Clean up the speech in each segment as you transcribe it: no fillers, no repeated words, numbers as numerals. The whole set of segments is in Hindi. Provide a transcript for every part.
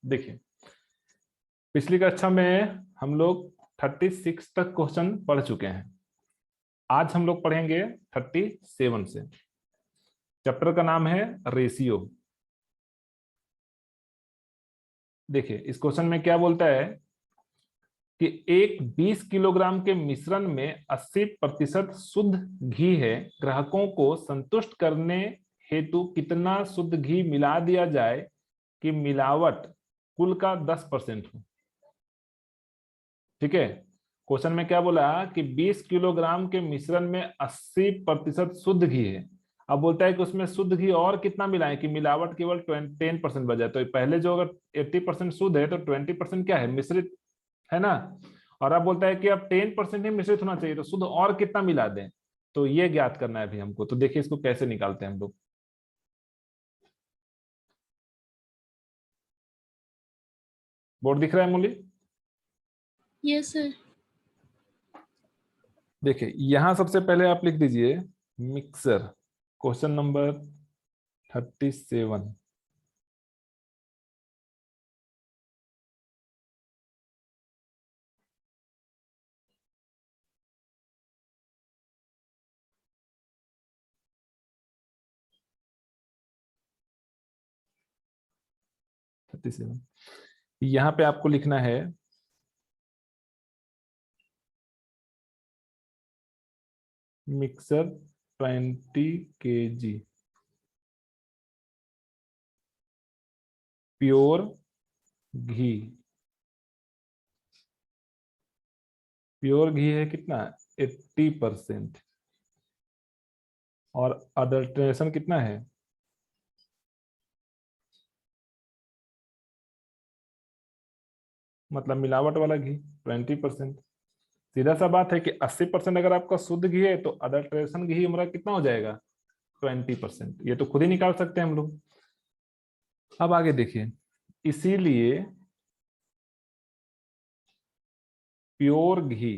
देखिए पिछली कक्षा में हम लोग 36 तक क्वेश्चन पढ़ चुके हैं। आज हम लोग पढ़ेंगे 37 से। चैप्टर का नाम है रेशियो। देखिए इस क्वेश्चन में क्या बोलता है कि एक 20 किलोग्राम के मिश्रण में 80% शुद्ध घी है। ग्राहकों को संतुष्ट करने हेतु कितना शुद्ध घी मिला दिया जाए कि मिलावट कुल का 10% हो। ठीक है, क्वेश्चन में क्या बोला कि 20 किलोग्राम के मिश्रण में 80% शुद्ध घी है। अब बोलता है कि उसमें शुद्ध घी और कितना मिलाएं कि मिलावट केवल 10% बचे। तो पहले जो अगर 80% शुद्ध है तो 20% क्या है, मिश्रित है ना। और अब बोलता है कि अब 10% ही मिश्रित होना चाहिए, तो शुद्ध और कितना मिला दें। तो ये ज्ञात करना है अभी हमको। तो देखिए इसको कैसे निकालते हैं हम लोग। बोर्ड दिख रहा है मूली? Yes sir. देखिए यहां सबसे पहले आप लिख दीजिए मिक्सर। Question number 37। यहां पे आपको लिखना है मिक्सर 20 kg प्योर घी। प्योर घी है कितना, 80%। और अडल्ट्रेशन कितना है, मतलब मिलावट वाला घी 20%। सीधा सा बात है कि 80% अगर आपका शुद्ध घी है तो अडल्ट्रेशन घी हमारा कितना हो जाएगा, 20%। ये तो खुद ही निकाल सकते हैं हम लोग। अब आगे देखिए, इसीलिए pure ghee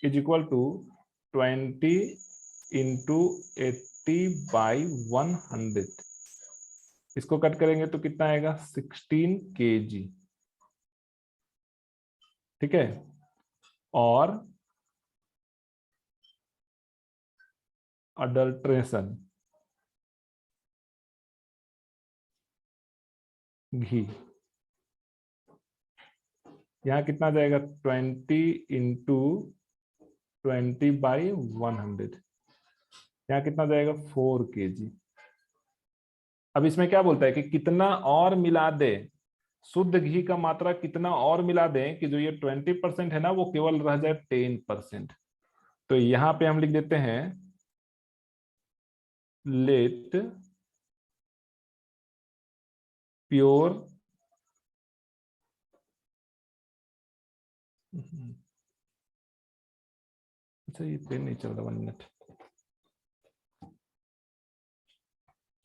is equal to 20 into 80/100। इसको कट करेंगे तो कितना आएगा, 16 kg। ठीक है, और अडल्ट्रेशन घी यहाँ कितना जाएगा, 20 इंटू 20/100। यहाँ कितना जाएगा, 4 kg। अब इसमें क्या बोलता है कि कितना और मिला दे, शुद्ध घी का मात्रा कितना और मिला दें कि जो ये 20% है ना वो केवल रह जाए 10%। तो यहां पे हम लिख देते हैं लेट प्योर अच्छा ये पेन नहीं चल रहा, 1 मिनट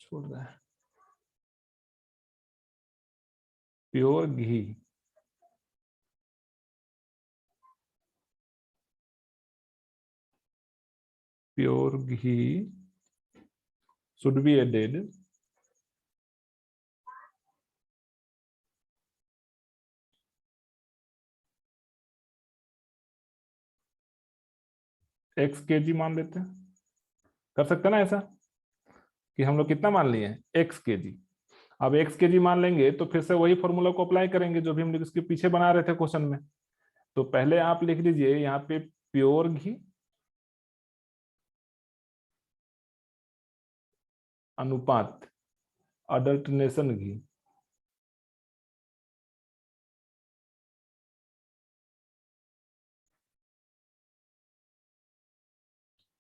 छोड़ रहा है। Pure ghee pure ghee should be added x kg मान लेते हैं। कर सकते हैं ना ऐसा कि हम लोग कितना मान लिए, x kg। अब x kg मान लेंगे तो फिर से वही फॉर्मूला को अप्लाई करेंगे जो भी हम लोग इसके पीछे बना रहे थे क्वेश्चन में। तो पहले आप लिख दीजिए यहाँ पे प्योर घी अनुपात अडल्टनेशन घी।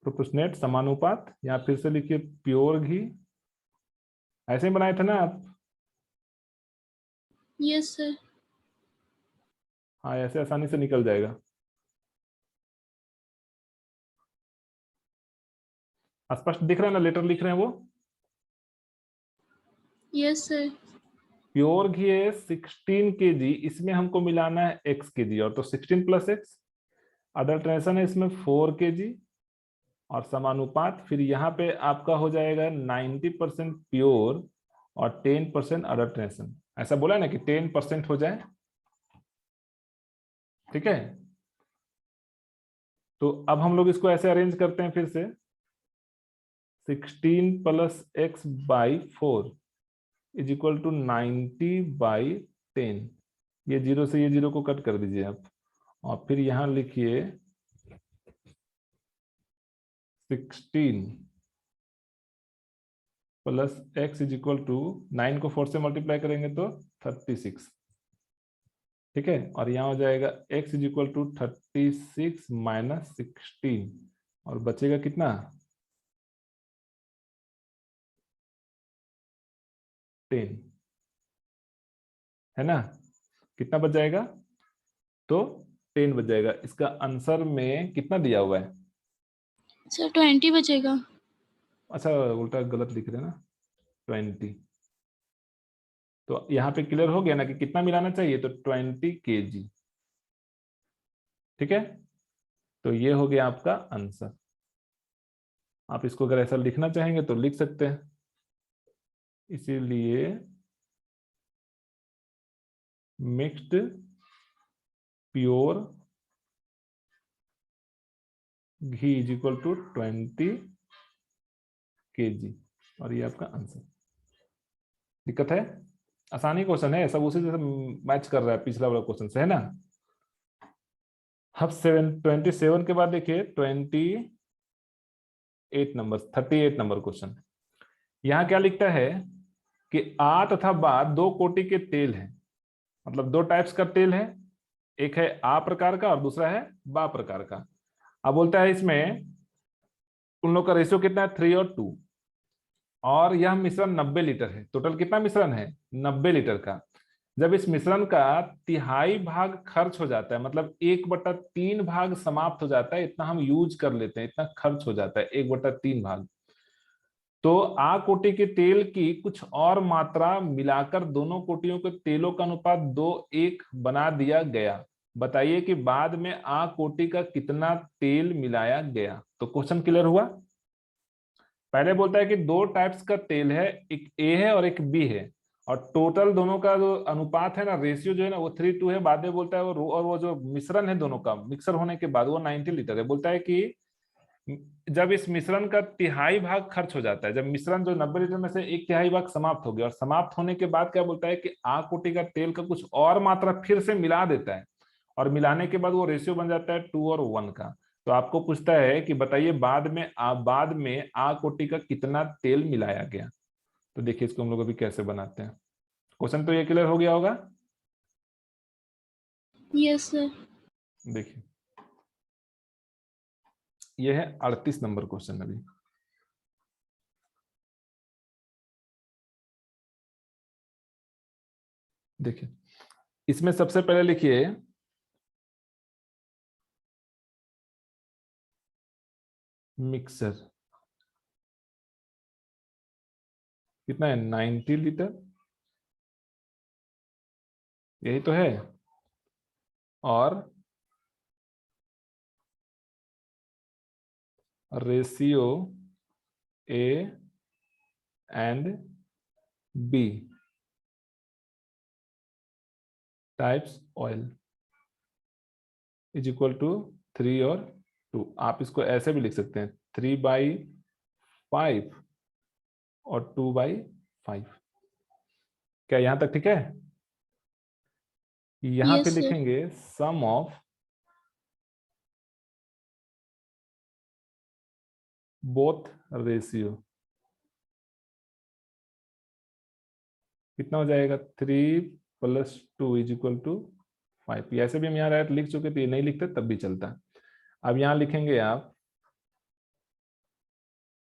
प्रोपोर्शनेट समानुपात, या फिर से लिखिए प्योर घी। ऐसे ही बनाए थे ना आप? Yes sir. हाँ ऐसे आसानी से निकल जाएगा। स्पष्ट दिख रहा है ना, लेटर लिख रहे हैं वो? Yes sir. प्योर घी है 16 kg, इसमें हमको मिलाना है x kg, और तो 16 प्लस x। अडल्ट्रेशन है इसमें 4 kg, और समानुपात फिर यहाँ पे आपका हो जाएगा 90% प्योर और 10% अडल्ट्रेशन। ऐसा बोला ना कि 10% हो जाए, ठीक है। तो अब हम लोग इसको ऐसे अरेंज करते हैं फिर से, 16 + x/4 इज इक्वल टू 90/10। ये 0 से ये 0 को कट कर दीजिए आप, और फिर यहां लिखिए 16 + x इज इक्वल टू 9 को 4 से मल्टीप्लाई करेंगे तो 36, ठीक है। और यहाँ हो जाएगा x इज इक्वल टू 36 - 16, और बचेगा कितना, 10, है ना। कितना बच जाएगा, तो 10 बच जाएगा। इसका आंसर में कितना दिया हुआ है, सर 20 बचेगा। अच्छा उल्टा गलत लिख रहे हैं ना, 20। तो यहाँ पे क्लियर हो गया ना कि कितना मिलाना चाहिए, तो 20 kg, ठीक है। तो ये हो गया आपका आंसर। आप इसको अगर ऐसा लिखना चाहेंगे तो लिख सकते हैं। इसीलिए mixed pure ghee is equal to 20 kg, और ये आपका आंसर। दिक्कत है, आसानी क्वेश्चन है, सब उसी से मैच कर रहा है पिछला वाला क्वेश्चन से, है ना। अब 27 के बाद देखिए 38 नंबर क्वेश्चन। यहाँ क्या लिखता है कि आ तथा बा दो कोटि के तेल हैं, मतलब दो टाइप्स का तेल है, एक है आ प्रकार का और दूसरा है बा प्रकार का। अब बोलता है इसमें उन लोग का रेशियो कितना है, 3 और 2, और यह मिश्रण 90 लीटर है। टोटल कितना मिश्रण है, 90 लीटर का। जब इस मिश्रण का तिहाई भाग खर्च हो जाता है, मतलब 1/3 भाग समाप्त हो जाता है, इतना हम यूज कर लेते हैं, इतना खर्च हो जाता है 1/3 भाग, तो आ कोटि के तेल की कुछ और मात्रा मिलाकर दोनों कोटियों के तेलों का अनुपात 2:1 बना दिया गया। बताइए कि बाद में आ कोटि का कितना तेल मिलाया गया। तो क्वेश्चन क्लियर हुआ। पहले बोलता है कि दो टाइप्स का तेल है, एक ए है और एक बी है, और टोटल दोनों का जो अनुपात है ना, रेशियो जो है ना, वो 3:2 है। बाद में बोलता है और वो जो मिश्रण है दोनों का मिक्सर होने के बाद वो 90 लीटर है। बोलता है कि जब इस मिश्रण का तिहाई भाग खर्च हो जाता है, जब मिश्रण जो 90 लीटर में से एक तिहाई भाग समाप्त हो गया, और समाप्त होने के बाद क्या बोलता है कि आ कोटि का तेल का कुछ और मात्रा फिर से मिला देता है, और मिलाने के बाद वो रेशियो बन जाता है 2 और 1 का। तो आपको पूछता है कि बताइए बाद में आ कोटि का कितना तेल मिलाया गया। तो देखिए इसको हम लोग अभी कैसे बनाते हैं। क्वेश्चन तो ये क्लियर हो गया होगा। Yes sir. देखिए ये है 38 नंबर क्वेश्चन। अभी देखिए इसमें सबसे पहले लिखिए मिक्सर, कितना है, 90 लीटर, यही तो है। और ratio A and B types oil is equal to 3 और 2। आप इसको ऐसे भी लिख सकते हैं, 3/5 और 2/5। क्या यहां तक ठीक है। यहां पे यस सर। लिखेंगे सम ऑफ बोथ रेशियो, कितना हो जाएगा, 3 + 2 इज इक्वल टू 5। ऐसे भी हम यहाँ राइट लिख चुके थे, ये नहीं लिखते तब भी चलता है। अब यहां लिखेंगे आप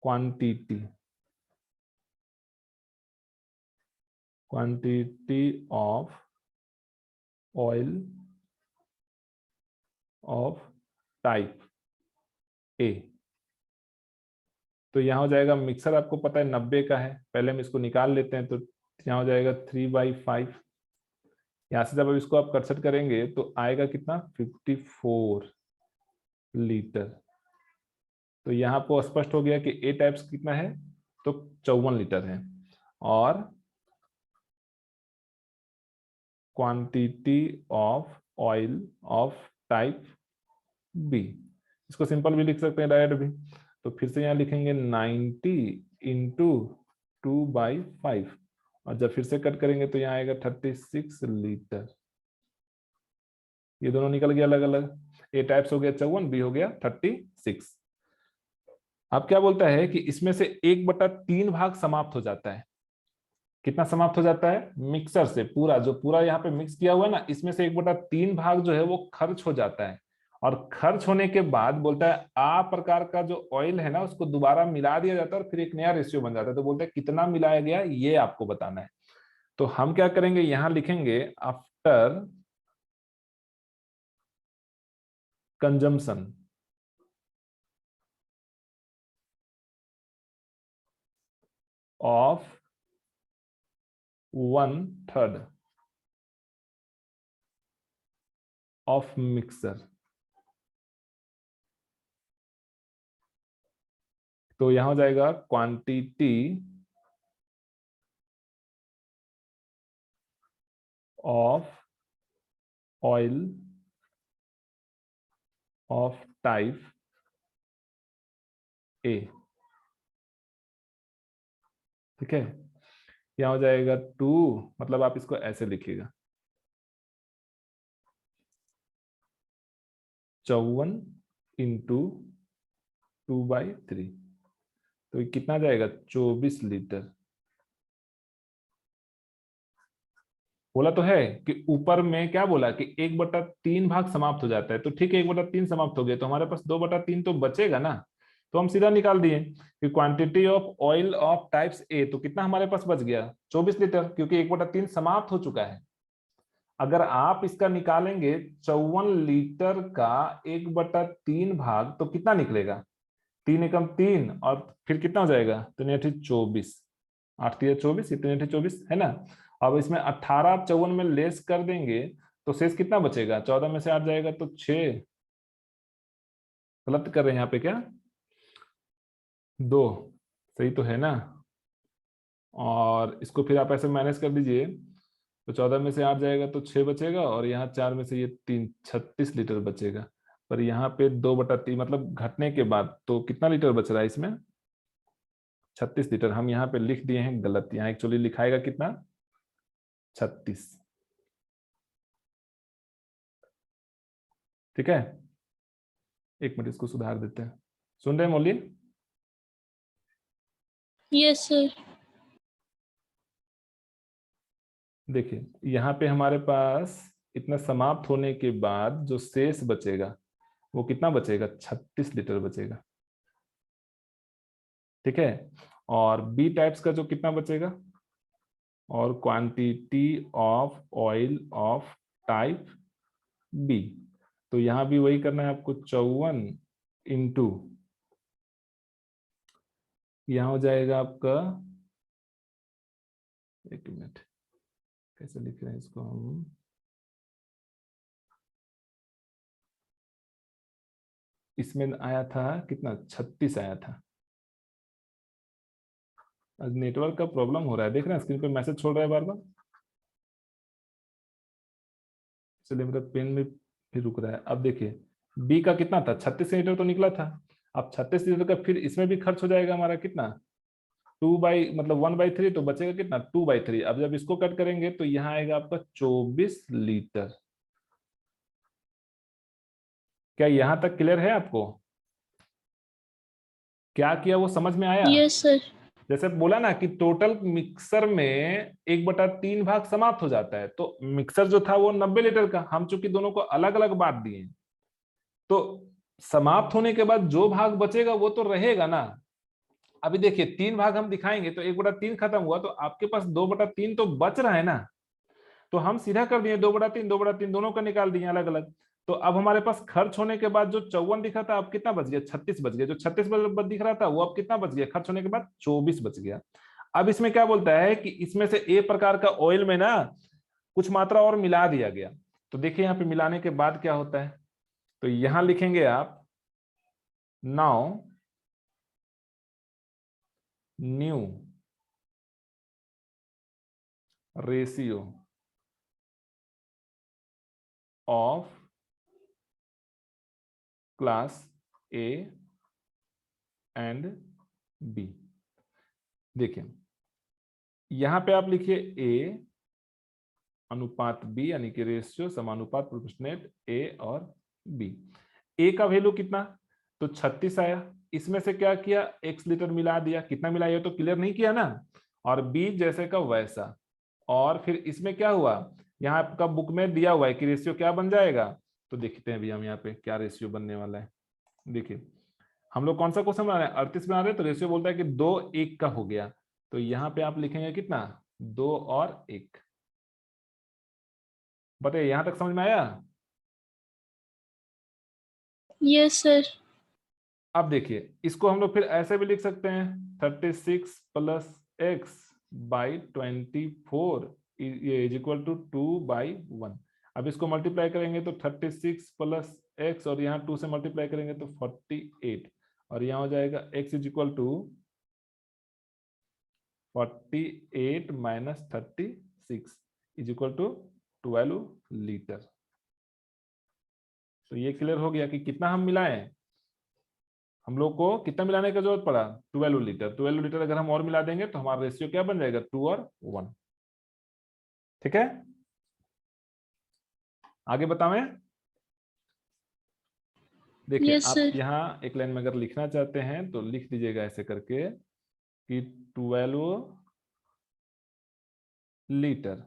quantity, quantity of oil of type A. तो यहाँ हो जाएगा मिक्सर, आपको पता है 90 का है, पहले हम इसको निकाल लेते हैं। तो यहाँ हो जाएगा 3/5। यहाँ से जब अब इसको आप कट करेंगे तो आएगा कितना, 54 लीटर। तो यहाँ पर स्पष्ट हो गया कि ए टाइप्स कितना है, तो 54 लीटर है। और quantity of oil of type B. इसको सिंपल भी लिख सकते हैं, डायरेक्ट भी। तो फिर से यहाँ लिखेंगे 90 इंटू 2/5, और जब फिर से कट करेंगे तो यहाँ आएगा 36 लीटर। ये दोनों निकल गया अलग अलग, ए टाइप्स हो गया 54, बी हो गया 36। अब क्या बोलता है कि इसमें से 1/3 भाग समाप्त हो जाता है। कितना समाप्त हो जाता है? मिक्सर से पूरा, जो पूरा यहाँ पे मिक्स किया हुआ है ना, इसमें से 1/3 भाग जो है वो खर्च हो जाता है। और खर्च होने के बाद बोलता है आ प्रकार का जो ऑयल है ना, उसको दोबारा मिला दिया जाता है और फिर एक नया रेशियो बन जाता है। तो बोलते हैं कितना मिलाया गया ये आपको बताना है। तो हम क्या करेंगे, यहां लिखेंगे after consumption of 1/3 of mixer. तो यहां हो जाएगा quantity of oil of type A. ठीक है, यहां हो जाएगा 2, मतलब आप इसको ऐसे लिखिएगा 54 इंटू 2/3। तो ये कितना जाएगा? 24 लीटर। बोला तो है कि ऊपर में क्या बोला कि 1/3 भाग समाप्त हो जाता है। तो ठीक है, 1/3 समाप्त हो गया तो हमारे पास 2/3 तो बचेगा ना। तो हम सीधा निकाल दिए कि quantity of oil of types A, तो कितना हमारे पास बच गया? 24 लीटर, क्योंकि 1/3 समाप्त हो चुका है। अगर आप इसका निकालेंगे 54 लीटर का 1/3 भाग, तो कितना निकलेगा? 3 एकम 3, और फिर कितना हो जाएगा? 3 24, 8 24, 24 है ना। अब इसमें 18 आप 54 में लेस कर देंगे तो शेष कितना बचेगा? 14 में से 8 जाएगा तो 6। गलत कर रहे हैं यहाँ पे क्या? 2 सही तो है ना। और इसको फिर आप ऐसे माइनस कर दीजिए, तो 14 में से 8 जाएगा तो 6 बचेगा, और यहाँ 4 में से ये 3, 36 लीटर बचेगा। पर यहाँ पे 2/3 मतलब घटने के बाद तो कितना लीटर बच रहा है इसमें? 36 लीटर। हम यहाँ पे लिख दिए हैं गलत, यहाँ एक्चुअली लिखाएगा कितना? 36। ठीक है, एक मिनट इसको सुधार देते हैं। सुन रहे हैं मौली? Yes sir. देखिए यहाँ पे हमारे पास इतना समाप्त होने के बाद जो शेष बचेगा वो कितना बचेगा? 36 लीटर बचेगा। ठीक है, और बी टाइप्स का जो कितना बचेगा? और quantity of oil of type B, तो यहां भी वही करना है आपको, 54 इंटू, यहां हो जाएगा आपका, एक मिनट कैसे लिख रहे हैं इसको हम, इसमें आया था कितना? 36 आया था। आज नेटवर्क का प्रॉब्लम हो रहा है, देख रहे हैं स्क्रीन पे मैसेज छोड़ रहा है बार बार। चलिए मेरा पेन में फिर रुक रहा है। अब देखिए बी का कितना था? 36 लीटर तो निकला था। अब 36 लीटर का फिर इसमें भी खर्च हो जाएगा हमारा कितना? 1/3, तो बचेगा कितना? 2/3। अब जब इसको कट करेंगे तो यहाँ आएगा आपका 24 लीटर। क्या यहाँ तक क्लियर है आपको? क्या किया वो समझ में आया? Yes sir. जैसे बोला ना कि टोटल मिक्सर में 1/3 भाग समाप्त हो जाता है, तो मिक्सर जो था वो 90 लीटर का, हम चूंकि दोनों को अलग अलग बांट दिए, तो समाप्त होने के बाद जो भाग बचेगा वो तो रहेगा ना। अभी देखिए 3 भाग हम दिखाएंगे तो 1/3 खत्म हुआ, तो आपके पास 2/3 तो बच रहा है ना। तो हम सीधा कर दिए 2/3, 2/3 दोनों का निकाल दिए अलग अलग। तो अब हमारे पास खर्च होने के बाद जो 54 दिखा था, अब कितना बच गया? 36 बच गया। जो 36 दिख रहा था वो अब कितना बच गया? खर्च होने के बाद 24 बच गया। अब इसमें क्या बोलता है कि इसमें से ए प्रकार का ऑयल में ना कुछ मात्रा और मिला दिया गया। तो देखिए यहाँ पे मिलाने के बाद क्या होता है, तो यहां लिखेंगे आप now new ratio of class A and B. देखिए यहां पे आप लिखिए ए अनुपात बी, यानी कि रेशियो समानुपात प्रोपोर्शनेट ए और बी। ए का वैल्यू कितना, तो 36 आया। इसमें से क्या किया, x लीटर मिला दिया, कितना मिलाया तो क्लियर नहीं किया ना, और बी जैसे का वैसा। और फिर इसमें क्या हुआ, यहाँ आपका बुक में दिया हुआ है कि रेशियो क्या बन जाएगा, तो देखते हैं अभी हम यहाँ पे क्या रेशियो बनने वाला है। देखिए हम लोग कौन सा क्वेश्चन बना रहे हैं, 38 बना रहे हैं, तो रेशियो बोलता है कि 2:1 का हो गया। तो यहाँ पे आप लिखेंगे कितना, 2 और 1। बताइए यहां तक समझ में आया। Yes sir. अब देखिए इसको हम लोग फिर ऐसे भी लिख सकते हैं, 36 प्लस एक्स बाई 24 ये इज इक्वल टू 2/1। अब इसको मल्टीप्लाई करेंगे तो 36 प्लस एक्स, और यहाँ 2 से मल्टीप्लाई करेंगे तो 48, और यहाँ हो जाएगा x is equal to 48 minus 36 is equal to 12 litre. तो ये क्लियर हो गया कि कितना हम मिलाएं, हम लोग को कितना मिलाने का जरूरत पड़ा, 12 लीटर। 12 लीटर अगर हम और मिला देंगे तो हमारा रेशियो क्या बन जाएगा, 2 और 1। ठीक है, आगे बतावें। देखिए यस आप सर। यहाँ एक लाइन में अगर लिखना चाहते हैं तो लिख दीजिएगा ऐसे करके कि 12 litre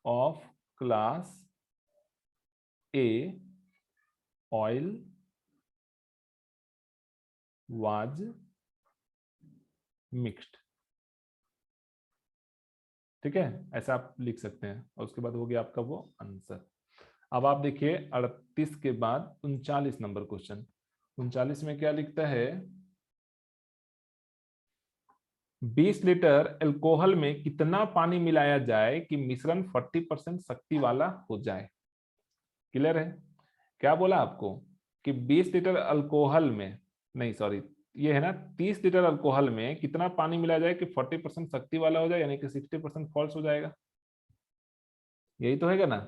of class A oil was mixed. ठीक है, ऐसा आप लिख सकते हैं, और उसके बाद हो गया आपका वो आंसर। अब आप देखिए 38 के बाद 39 नंबर क्वेश्चन। 39 में क्या लिखता है, 20 लीटर अल्कोहल में कितना पानी मिलाया जाए कि मिश्रण 40% शक्ति वाला हो जाए। क्लियर है, क्या बोला आपको कि 20 लीटर अल्कोहल में, नहीं सॉरी ये है ना, 30 लीटर अल्कोहल में कितना पानी मिलाया जाए कि 40% शक्ति वाला हो जाए, यानी कि 60% फॉल्स हो जाएगा। यही तो है ना,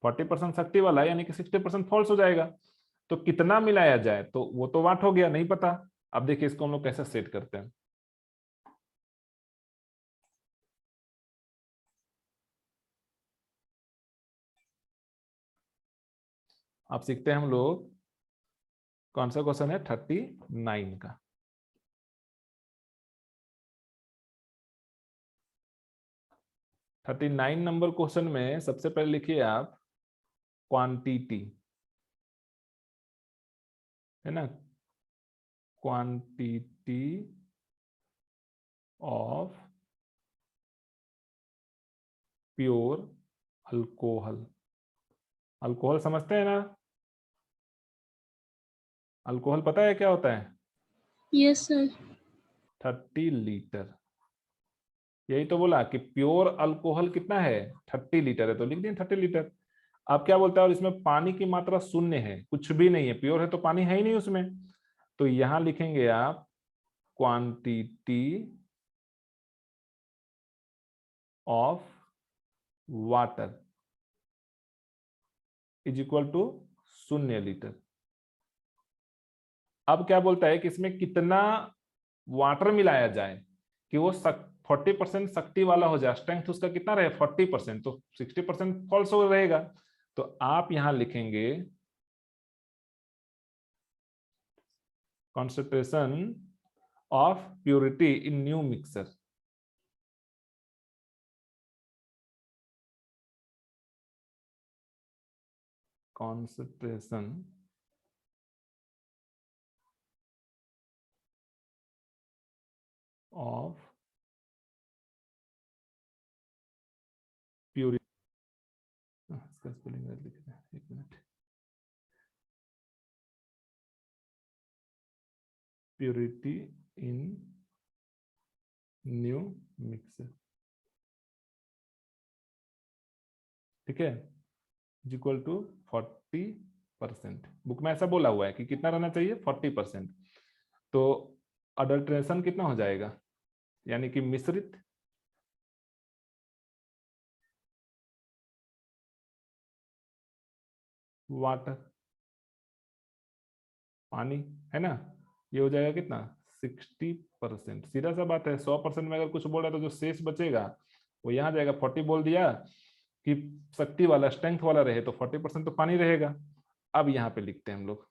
40% शक्ति वाला है यानी कि 60% फॉल्स हो जाएगा। तो कितना मिलाया जाए, तो वो तो वाट हो गया, नहीं पता। अब देखिए इसको हम लोग कैसे सेट करते हैं। आप सीखते हैं हम लोग, कौन सा क्वेश्चन है, 39 का। थर्टी नाइन नंबर क्वेश्चन में सबसे पहले लिखिए आप क्वांटिटी, है ना, quantity of pure alcohol. Alcohol समझते हैं ना, अल्कोहल पता है क्या होता है, यस सर। 30 लीटर। यही तो बोला कि प्योर अल्कोहल कितना है, 30 लीटर है, तो लिख दिए 30 लीटर। आप क्या बोलते हैं, और इसमें पानी की मात्रा शून्य है, कुछ भी नहीं है, प्योर है तो पानी है ही नहीं उसमें। तो यहां लिखेंगे आप quantity of water is equal to 0 litre. अब क्या बोलता है कि इसमें कितना वाटर मिलाया जाए कि वो 40% शक्ति वाला हो जाए, स्ट्रेंथ उसका कितना रहे 40%, तो 60% फॉल्स हो रहेगा। तो आप यहां लिखेंगे concentration of purity in new mixer. Concentration of purity, इसका स्पेलिंग लिख रहे हैं, एक मिनट, प्योरिटी इन न्यू मिक्सर। ठीक है, इक्वल टू 40%। बुक में ऐसा बोला हुआ है कि कितना रहना चाहिए, 40%। तो अडल्ट्रेशन कितना हो जाएगा, यानी कि मिश्रित वाटर, पानी, है ना। ये हो जाएगा कितना 60%। सीधा सा बात है, 100% में अगर कुछ बोल रहा है तो जो शेष बचेगा वो यहाँ जाएगा। 40 बोल दिया कि शक्ति वाला, स्ट्रेंथ वाला रहे तो 40% तो पानी रहेगा। अब यहाँ पे लिखते हैं हम लोग,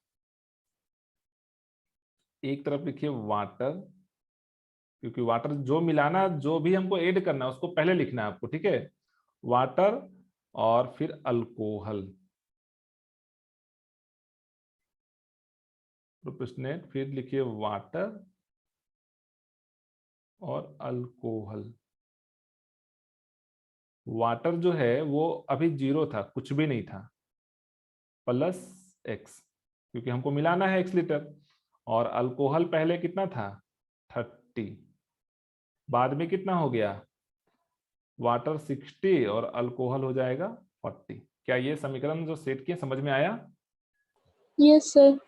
एक तरफ लिखिए वाटर, क्योंकि वाटर जो मिलाना, जो भी हमको ऐड करना है उसको पहले लिखना है आपको, ठीक है। वाटर और फिर अल्कोहल, प्रोपोर्शनेट, फिर लिखिए वाटर और अल्कोहल। वाटर जो है वो अभी 0 था, कुछ भी नहीं था, प्लस x, क्योंकि हमको मिलाना है x लीटर। और अल्कोहल पहले कितना था 30, बाद में कितना हो गया वाटर 60 और अल्कोहल हो जाएगा 40। क्या ये समीकरण जो सेट किए समझ में आया? Yes sir.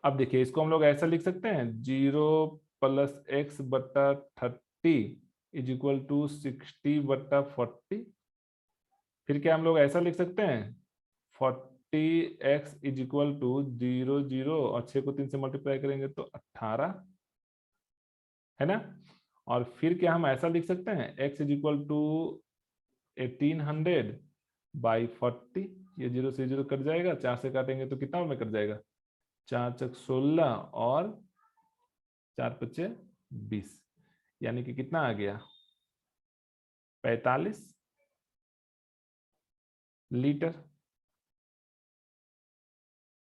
अब देखिए इसको हम लोग ऐसा लिख सकते हैं, 0+x/30 इज इक्वल टू 60/40। फिर क्या हम लोग ऐसा लिख सकते हैं, 40x इज इक्वल टू 0 0 और 6 को 3 से मल्टीप्लाई करेंगे तो 18, है ना। और फिर क्या हम ऐसा लिख सकते हैं, x इज इक्वल टू 1800/40। ये 0 से 0 कट जाएगा, 4 से काटेंगे तो कितना में कट जाएगा, 4×16 और 4×5 = 20, यानी कि कितना आ गया 45 लीटर।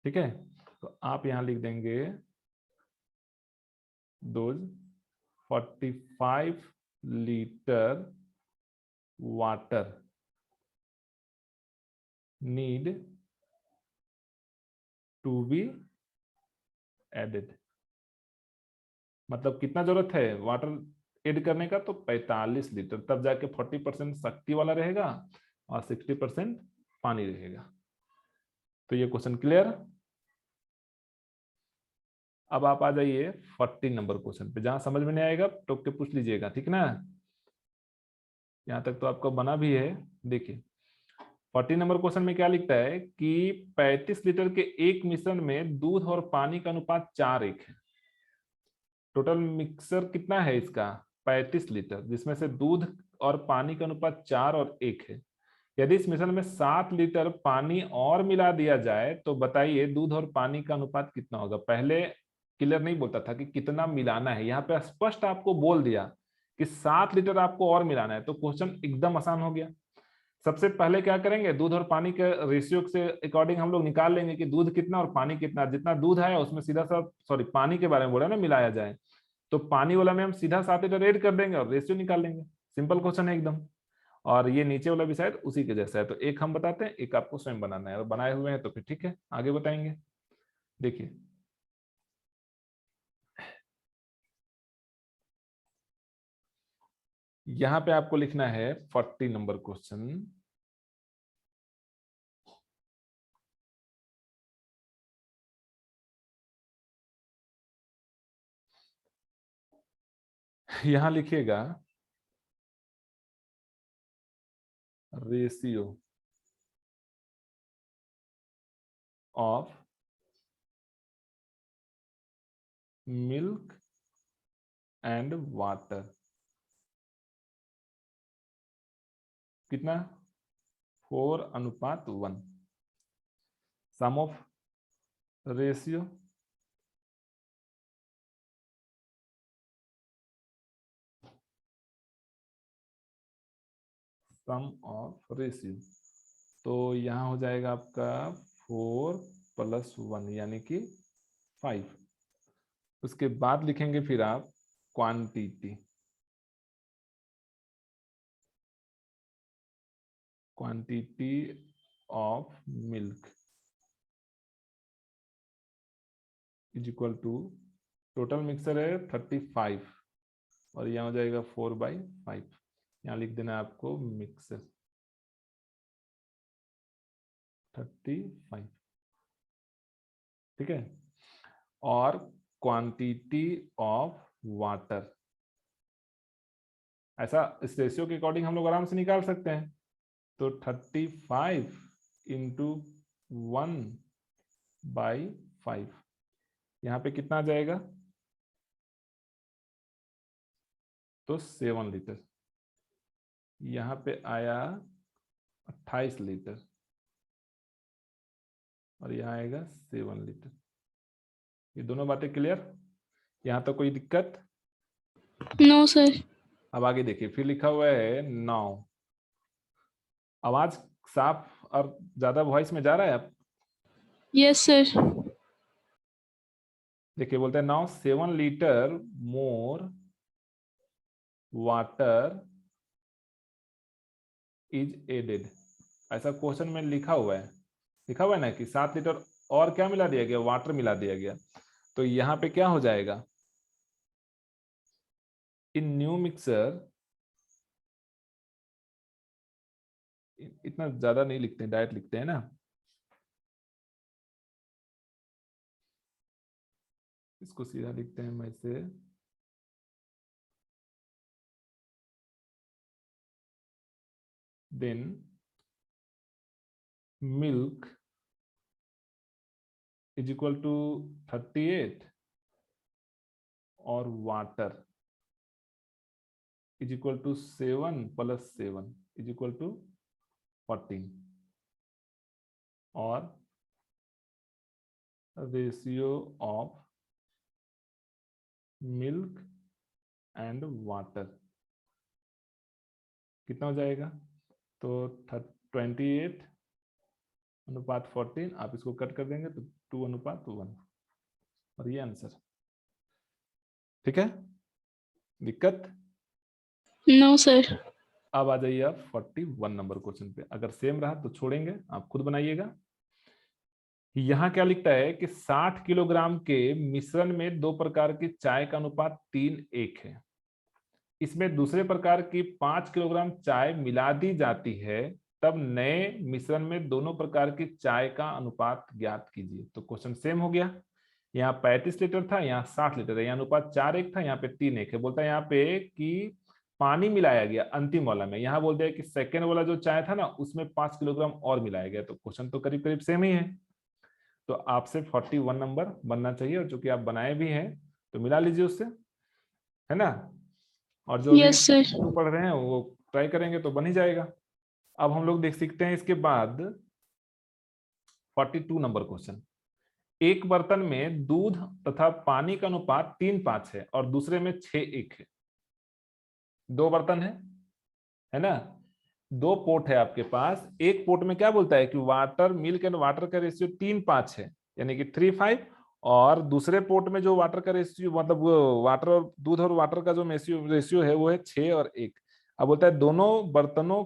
ठीक है, तो आप यहां लिख देंगे डोज 45 litre water need to be added. मतलब कितना जरूरत है वाटर ऐड करने का, तो 45 लीटर, तब जाके 40% शक्ति वाला रहेगा और 60% पानी रहेगा। तो ये क्वेश्चन क्लियर। अब आप आ जाइए 40 नंबर क्वेश्चन पे, जहां समझ में नहीं आएगा टोक के पूछ लीजिएगा, ठीक ना। यहां तक तो आपको बना भी है। देखिए 40 नंबर क्वेश्चन में क्या लिखता है कि 35 लीटर के एक मिश्रण में दूध और पानी का अनुपात 4:1 है। टोटल मिक्सर कितना है इसका 35 लीटर, जिसमें से दूध और पानी का अनुपात 4 और 1 है। यदि इस मिश्रण में 7 लीटर पानी और मिला दिया जाए तो बताइए दूध और पानी का अनुपात कितना होगा। पहले क्लियर नहीं बोलता था कि कितना मिलाना है, यहाँ पे स्पष्ट आपको बोल दिया कि 7 लीटर आपको और मिलाना है, तो क्वेश्चन एकदम आसान हो गया। सबसे पहले क्या करेंगे, दूध और पानी के रेशियो से अकॉर्डिंग हम लोग निकाल लेंगे कि दूध कितना और पानी कितना। जितना दूध है उसमें सीधा सा, सॉरी पानी के बारे में बोला ना, मिलाया जाए तो पानी वाला में हम सीधा 7 लीटर ऐड कर देंगे और रेशियो निकाल लेंगे। सिंपल क्वेश्चन है एकदम। और ये नीचे वाला भी शायद उसी के जैसा है, तो एक हम बताते हैं, एक आपको स्वयं बनाना है, और बनाए हुए हैं तो फिर ठीक है आगे बताएंगे। देखिए यहां पे आपको लिखना है 40 नंबर क्वेश्चन। यहां लिखिएगा ratio of milk and water, कितना 4:1। Sum of ratio sum of ratio, तो यहाँ हो जाएगा आपका 4+1 यानी कि 5। उसके बाद लिखेंगे फिर आप quantity, quantity of milk is equal to, total mixture है 35 और यहाँ हो जाएगा 4/5। यहाँ लिख देना है आपको मिक्सर 35, ठीक है। और क्वांटिटी ऑफ वाटर, ऐसा इस रेशियो के अकॉर्डिंग हम लोग आराम से निकाल सकते हैं। तो 35 इंटू 1/5, यहाँ पे कितना आ जाएगा? तो 7 लीटर। यहाँ पे आया 28 लीटर और यहाँ आएगा 7 लीटर। ये दोनों बातें क्लियर? यहाँ तो कोई दिक्कत? No sir. अब आगे देखिए, फिर लिखा हुआ है 9। आवाज साफ और ज्यादा वॉइस में जा रहा है आप? Yes sir. देखिए बोलते हैं now 7 litre more water is added. ऐसा क्वेश्चन में लिखा हुआ है, ना कि 7 लीटर और क्या मिला दिया गया? वाटर मिला दिया गया। तो यहाँ पे क्या हो जाएगा? इन न्यू मिक्सर, इतना ज्यादा नहीं लिखते हैं, डायरेक्ट लिखते हैं ना। इसको सीधा लिखते हैं मैं से। Then milk is equal to 38 और water is equal to 7 + 7 is equal to 14 और ratio of milk and water कितना हो जाएगा? तो 28:14। आप इसको कट कर देंगे तो 2:1 और ये आंसर। ठीक है? दिक्कत? No sir. अब आ जाइए आप 41 नंबर क्वेश्चन पे। अगर सेम रहा तो छोड़ेंगे, आप खुद बनाइएगा। यहाँ क्या लिखता है कि 60 किलोग्राम के मिश्रण में 2 प्रकार की चाय का अनुपात 3:1 है। इसमें दूसरे प्रकार की 5 किलोग्राम चाय मिला दी जाती है, तब नए मिश्रण में दोनों प्रकार की चाय का अनुपात ज्ञात कीजिए। तो क्वेश्चन सेम हो गया। यहाँ 35 लीटर था, यहाँ 60 लीटर है। यहाँ अनुपात 4:1 था, यहाँ पे 3:1 है। बोलता है यहाँ पे कि पानी मिलाया गया अंतिम वाला में। यहाँ बोलते हैं कि सेकेंड वाला जो चाय था ना, उसमें 5 किलोग्राम और मिलाया गया। तो क्वेश्चन तो करीब करीब सेम ही है। तो आपसे 41 नंबर बनना चाहिए, और चूंकि आप बनाए भी हैं तो मिला लीजिए उससे, है ना। और जो भी यस सर। पढ़ रहे हैं वो ट्राई करेंगे तो बन ही जाएगा। अब हम लोग देख सकते हैं इसके बाद 42 नंबर क्वेश्चन। एक बर्तन में दूध तथा पानी का अनुपात 3:5 है और दूसरे में 6:1 है। दो बर्तन है ना। 2 पोट है आपके पास। एक पोट में क्या बोलता है कि वाटर, मिल्क एंड वाटर का रेशियो 3:5 है, यानी कि 3:5। और दूसरे पोट में जो वाटर का रेशियो, मतलब वो वाटर और दूध और वाटर का जो रेशियो है वो है 6:1। अब बोलता है दोनों बर्तनों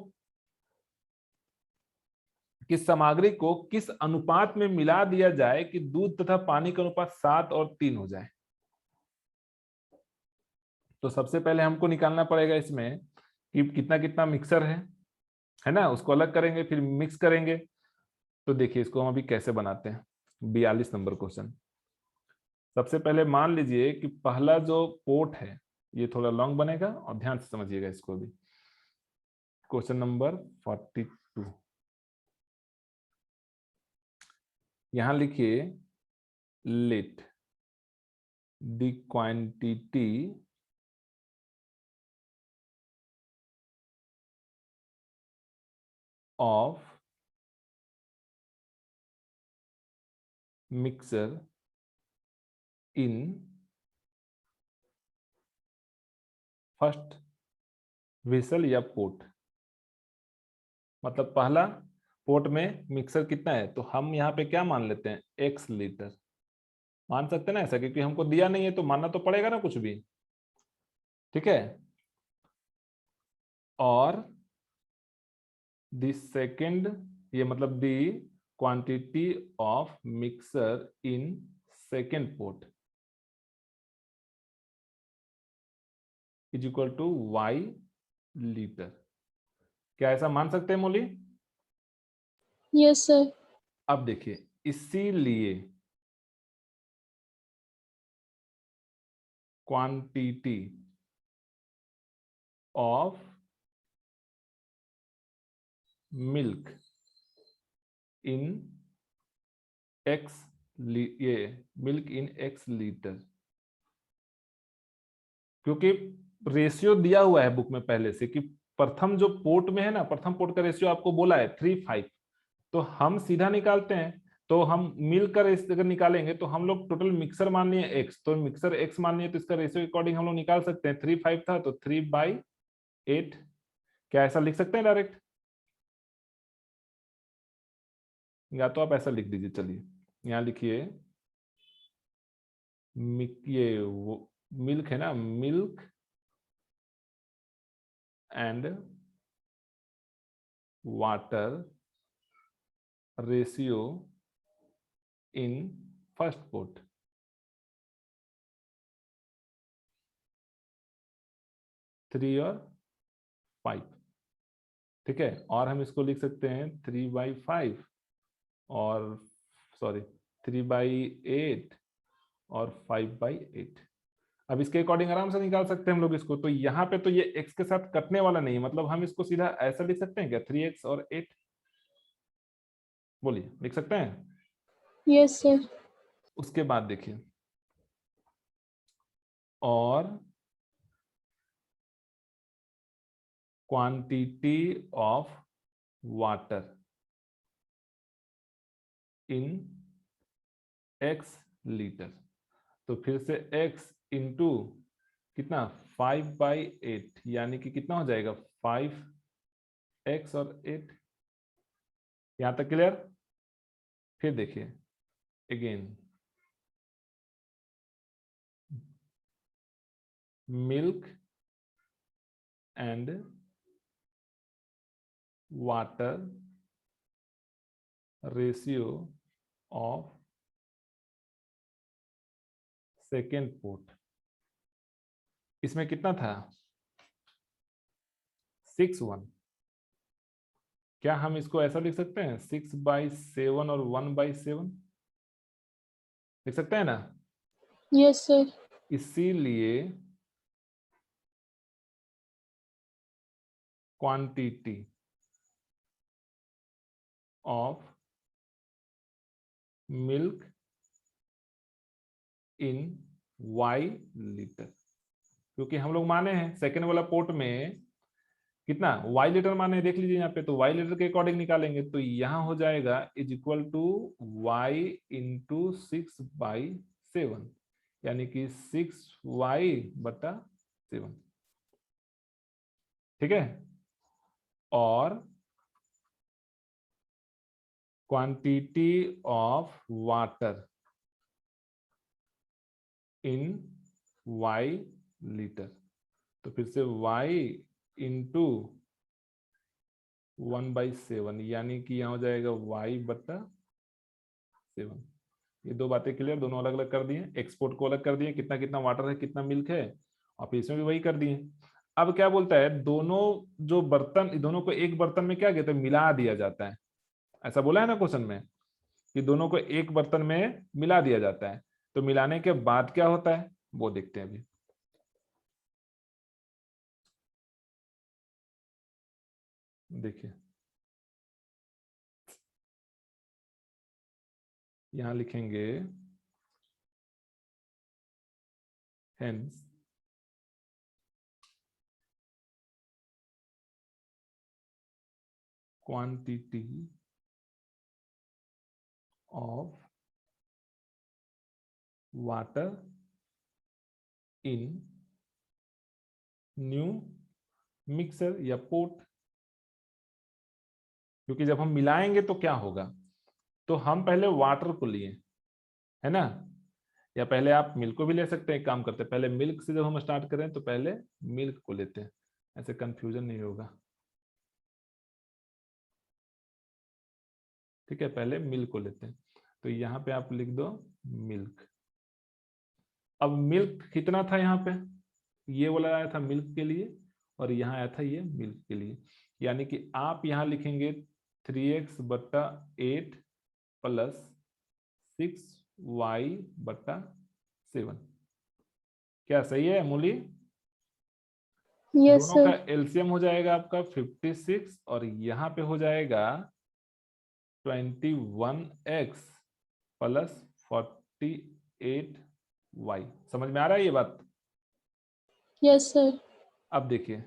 की सामग्री को किस अनुपात में मिला दिया जाए कि दूध तथा पानी का अनुपात 7:3 हो जाए। तो सबसे पहले हमको निकालना पड़ेगा इसमें कि कितना कितना मिक्सर है ना। उसको अलग करेंगे, फिर मिक्स करेंगे। तो देखिए इसको हम अभी कैसे बनाते हैं। 42 नंबर क्वेश्चन। सबसे पहले मान लीजिए कि पहला जो पोर्ट है ये थोड़ा लॉन्ग बनेगा, और ध्यान से समझिएगा इसको भी। Question number 42। यहां लिखिए let the quantity of mixture in first vessel या पोर्ट। मतलब पहला पोर्ट में मिक्सर कितना है, तो हम यहाँ पे क्या मान लेते हैं, x लीटर। मान सकते हैं ना ऐसा, क्योंकि हमको दिया नहीं है तो मानना तो पड़ेगा ना कुछ भी। ठीक है। और द सेकेंड, ये मतलब the quantity of mixture in second part is equal to y litre. क्या ऐसा मान सकते हैं मोली? Yes sir. अब देखिए, इसीलिए quantity of milk in x ये मिल्क इन एक्स लीटर, क्योंकि रेशियो दिया हुआ है बुक में पहले से कि प्रथम जो पोर्ट में है ना, प्रथम पोर्ट का रेशियो आपको बोला है 3:5, तो हम सीधा निकालते हैं। तो हम मिल्क का रेशियो अगर निकालेंगे तो हम लोग टोटल मिक्सर मान लिए एक्स, तो मिक्सर एक्स मान लिए तो इसका रेशियो के अकॉर्डिंग हम लोग निकाल सकते हैं। 3:5 था तो 3/8। क्या ऐसा लिख सकते हैं डायरेक्ट, या तो आप ऐसा लिख दीजिए। चलिए यहाँ लिखिए, ये वो मिल्क है ना, milk and water ratio in first port. Three और 5, ठीक है। और हम इसको लिख सकते हैं 3/5 और सॉरी 3/8 और 5/8। अब इसके अकॉर्डिंग आराम से निकाल सकते हैं हम लोग इसको। तो यहाँ पे तो ये x के साथ कटने वाला नहीं है, मतलब हम इसको सीधा ऐसा लिख सकते हैं क्या, 3x और 8? बोलिए, लिख सकते हैं? Yes sir. उसके बाद देखिए, और quantity of water in x litre, तो फिर से x इंटू कितना 5/8, यानी कि कितना हो जाएगा 5x और 8। यहां तक क्लियर? फिर देखिए again, milk and water ratio of second port, इसमें कितना था 6:1। क्या हम इसको ऐसा लिख सकते हैं 6/7 और 1/7? लिख सकते हैं ना? Yes sir. इसीलिए quantity of milk in y litre, क्योंकि हम लोग माने हैं सेकेंड वाला पोर्ट में कितना y लीटर माने हैं, देख लीजिए यहाँ पे, तो y लीटर के अकॉर्डिंग निकालेंगे तो यहाँ हो जाएगा is equal to y into 6/7, यानी कि 6y/7, ठीक है। और quantity of water in y litre, तो फिर से y इंटू 1/7, यानी कि यहाँ हो जाएगा y/7। ये दो बातें क्लियर, दोनों अलग अलग कर दिए, एक्सपोर्ट को अलग कर दिए, कितना कितना वाटर है कितना मिल्क है, और फिर इसमें भी वही कर दिए। अब क्या बोलता है, दोनों जो बर्तन, दोनों को एक बर्तन में क्या कहते हैं, मिला दिया जाता है। ऐसा बोला है ना क्वेश्चन में कि दोनों को एक बर्तन में मिला दिया जाता है। तो मिलाने के बाद क्या होता है वो देखते हैं अभी। देखिए यहां लिखेंगे hence quantity of water in new mixer या पोर्ट, क्योंकि जब हम मिलाएंगे तो क्या होगा, तो हम पहले वाटर को लिए, है ना, या पहले आप मिल्क को भी ले सकते हैं। एक काम करते हैं, पहले मिल्क से जब हम स्टार्ट करें तो पहले मिल्क को लेते हैं, ऐसे कंफ्यूजन नहीं होगा, ठीक है। पहले मिल्क को लेते हैं, तो यहाँ पे आप लिख दो मिल्क। अब मिल्क कितना था यहाँ पे, ये वाला आया था मिल्क के लिए, और यहाँ आया था ये मिल्क के लिए, यानी कि आप यहाँ लिखेंगे 3x/8 प्लस 6y/7। क्या सही है मूली? यस दोनों का सर। एलसीएम हो जाएगा आपका 56, और यहाँ पे हो जाएगा 21x प्लस 48y। समझ में आ रहा है ये बात? Yes sir. अब देखिए,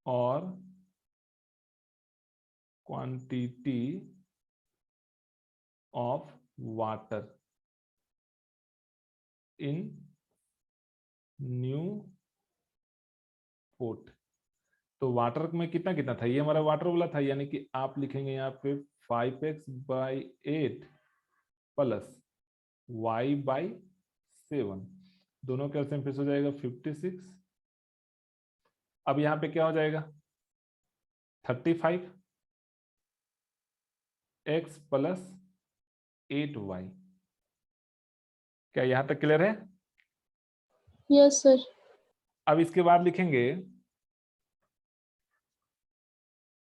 और quantity of water in new port. तो वाटर में कितना कितना था, ये हमारा वाटर वाला था, यानी कि आप लिखेंगे यहाँ पे 5x/8 प्लस y/7, दोनों का एलसीएम फिर हो जाएगा 56। अब यहाँ पे क्या हो जाएगा, 35x प्लस 8y। क्या यहां तक क्लियर है? Yes sir. अब इसके बाद लिखेंगे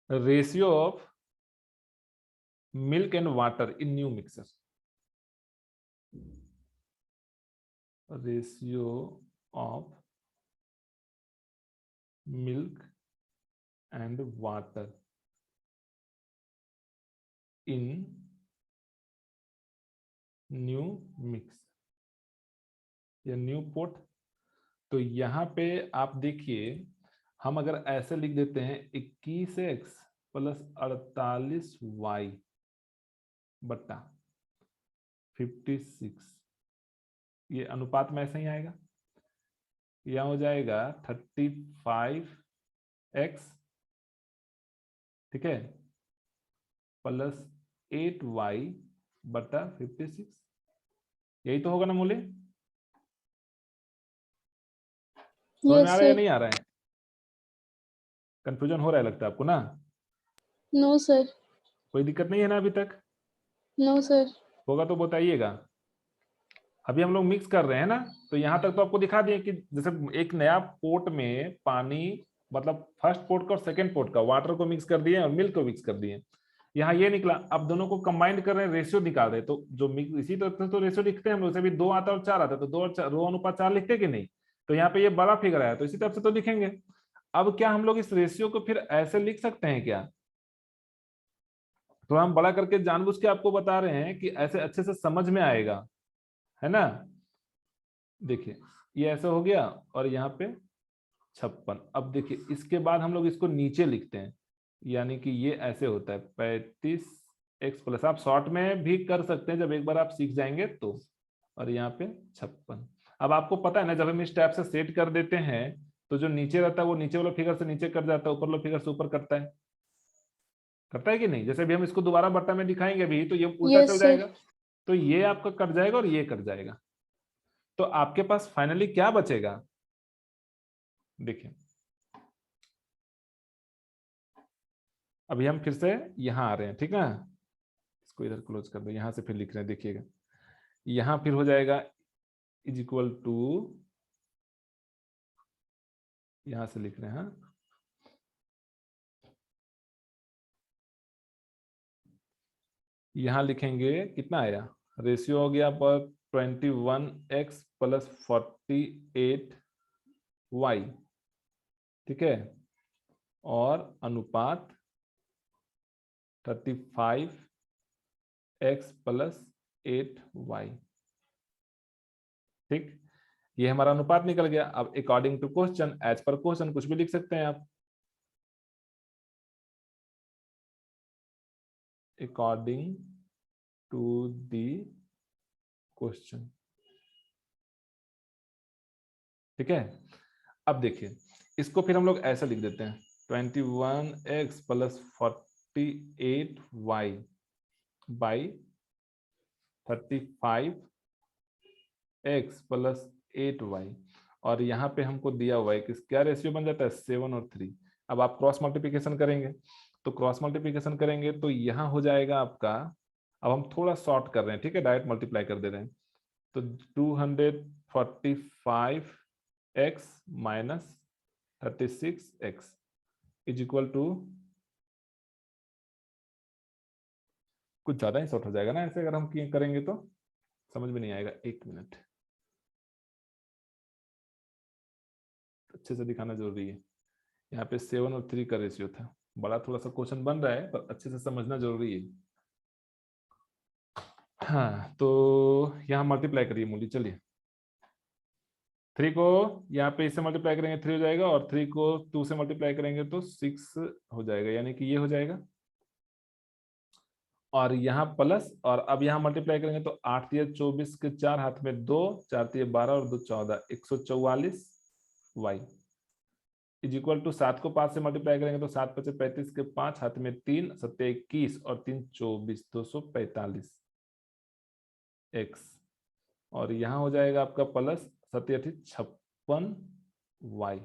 ratio of milk and water in new mixer. Ratio of milk and water in new mix या न्यू पोट। तो यहाँ पे आप देखिए, हम अगर ऐसे लिख देते हैं 21x प्लस 48y बट्टा 56, ये अनुपात में ऐसे ही आएगा। यहाँ हो जाएगा 35x, ठीक है, प्लस 8y बटा 56। यही तो होगा ना मूल्य? समझ में आ यस रहा है या सर। नहीं आ रहा है? कंफ्यूजन हो रहा है लगता है आपको ना? No sir. कोई दिक्कत नहीं है ना अभी तक? No sir. होगा तो बताइएगा। अभी हम लोग मिक्स कर रहे हैं ना, तो यहाँ तक तो आपको दिखा दिए कि जैसे एक नया पोर्ट में पानी, मतलब फर्स्ट पोर्ट का और सेकंड पोर्ट का वाटर को मिक्स कर दिए और मिल्क को मिक्स कर दिए। यहाँ ये निकला, अब दोनों को कंबाइंड कर रहे हैं, रेशियो निकाल रहे हैं। तो जो मिक्स, इसी तरह से तो रेशियो लिखते हैं हम लोग, जैसे भी 2 आता है और 4 आता है, तो 2 और 4 रो अनुपात 4 लिखते कि नहीं? तो यहाँ पे ये बड़ा फिगर आया, तो इसी तरह से तो लिखेंगे। अब क्या हम लोग इस रेशियो को फिर ऐसे लिख सकते हैं क्या? तो हम बड़ा करके जानबूझ के आपको बता रहे हैं कि ऐसे अच्छे से समझ में आएगा, है ना? देखिए ये ऐसा हो गया, और यहाँ पे 56। अब देखिए इसके बाद हम लोग इसको नीचे लिखते हैं, यानी कि ये ऐसे होता है 35x प्लस, आप शॉर्ट में भी कर सकते हैं जब एक बार आप सीख जाएंगे तो, और यहाँ पे 56। अब आपको पता है ना, जब हम इस टाइप से सेट कर देते हैं तो जो नीचे रहता है वो नीचे वाला फिगर से नीचे कट जाता है, ऊपर वाला फिगर से ऊपर कटता है। करता है कि नहीं? जैसे भी हम इसको दोबारा बट्टा में दिखाएंगे भी तो ये उल्टा चल यस सर। जाएगा, तो ये आपका कट जाएगा और ये कट जाएगा। तो आपके पास फाइनली क्या बचेगा? देखिए अभी हम फिर से यहां आ रहे हैं, ठीक है? इसको इधर क्लोज कर दो, यहां से फिर लिख रहे हैं, देखिएगा यहां फिर हो जाएगा इज इक्वल टू, यहां से लिख रहे हैं, यहां लिखेंगे कितना आया, रेशियो हो गया पर 21x प्लस 48y, ठीक है, और अनुपात 35x प्लस 8y, ठीक। ये हमारा अनुपात निकल गया। अब according to question, as per question कुछ भी लिख सकते हैं आप, अकॉर्डिंग टू दी क्वेश्चन, ठीक है। अब देखिए इसको फिर हम लोग ऐसा लिख देते हैं 21x plus 48y by 35x plus 8y, और यहाँ पे हमको दिया हुआ है कि क्या रेशियो बन जाता है 7 और 3। अब आप क्रॉस मल्टीप्लिकेशन करेंगे, तो क्रॉस मल्टीप्लिकेशन करेंगे तो यहाँ हो जाएगा आपका, अब हम थोड़ा शॉर्ट कर रहे हैं, ठीक है, डायरेक्ट मल्टीप्लाई कर दे रहे हैं, तो 245x minus 36x is equal to, कुछ ज्यादा ही शॉर्ट हो जाएगा ना ऐसे अगर हम करेंगे तो, समझ में नहीं आएगा। 1 मिनट, अच्छे से दिखाना जरूरी है। यहाँ पे 7 और 3 का रेशियो था, बड़ा थोड़ा सा क्वेश्चन बन रहा है पर अच्छे से समझना जरूरी है। हाँ तो यहाँ मल्टीप्लाई करिए मूली, चलिए 3 को यहाँ पे इससे मल्टीप्लाई करेंगे 3 हो जाएगा, और 3 को 2 से मल्टीप्लाई करेंगे तो 6 हो जाएगा, यानी कि ये हो जाएगा। और यहाँ प्लस, और अब यहाँ मल्टीप्लाई करेंगे तो 8 तिया 24 के 4 हाथ में 2, 4 तिया 12 और 2 14, 144 y इज इक्वल टू 7 को 5 से मल्टीप्लाई करेंगे तो 7 पचे 35 के 5 हाथ में 3, 7 21 और 3 24, 245 x। और यहाँ हो जाएगा आपका प्लस 7 56 y।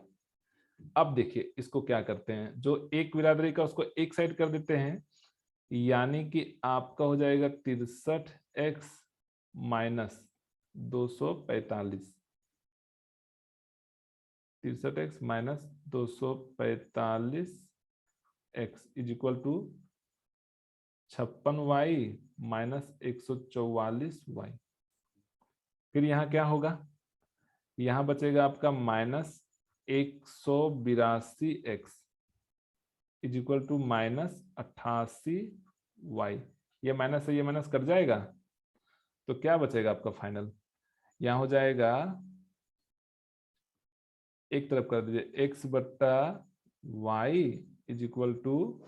अब देखिए इसको क्या करते हैं, जो एक बिरादरी का उसको एक साइड कर देते हैं, यानी कि आपका हो जाएगा 63x minus 245, 63x minus 245 x is equal to 56y minus 144y। फिर यहाँ क्या होगा, यहाँ बचेगा आपका minus 182x is equal to minus 88y। ये माइनस से ये माइनस कट जाएगा तो क्या बचेगा आपका फाइनल, यहाँ हो जाएगा, एक तरफ कर दीजिए x बट्टा y इज इक्वल टू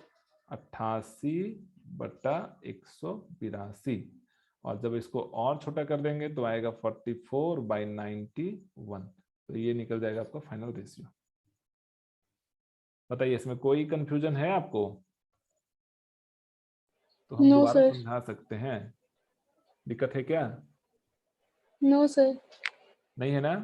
88/182, और जब इसको और छोटा कर देंगे तो आएगा 44/91। तो ये निकल जाएगा आपका फाइनल रेशियो। बताइए इसमें कोई कंफ्यूजन है आपको? तो हम नो दोबारा सर। समझा सकते हैं, दिक्कत है क्या? No sir. नहीं है ना?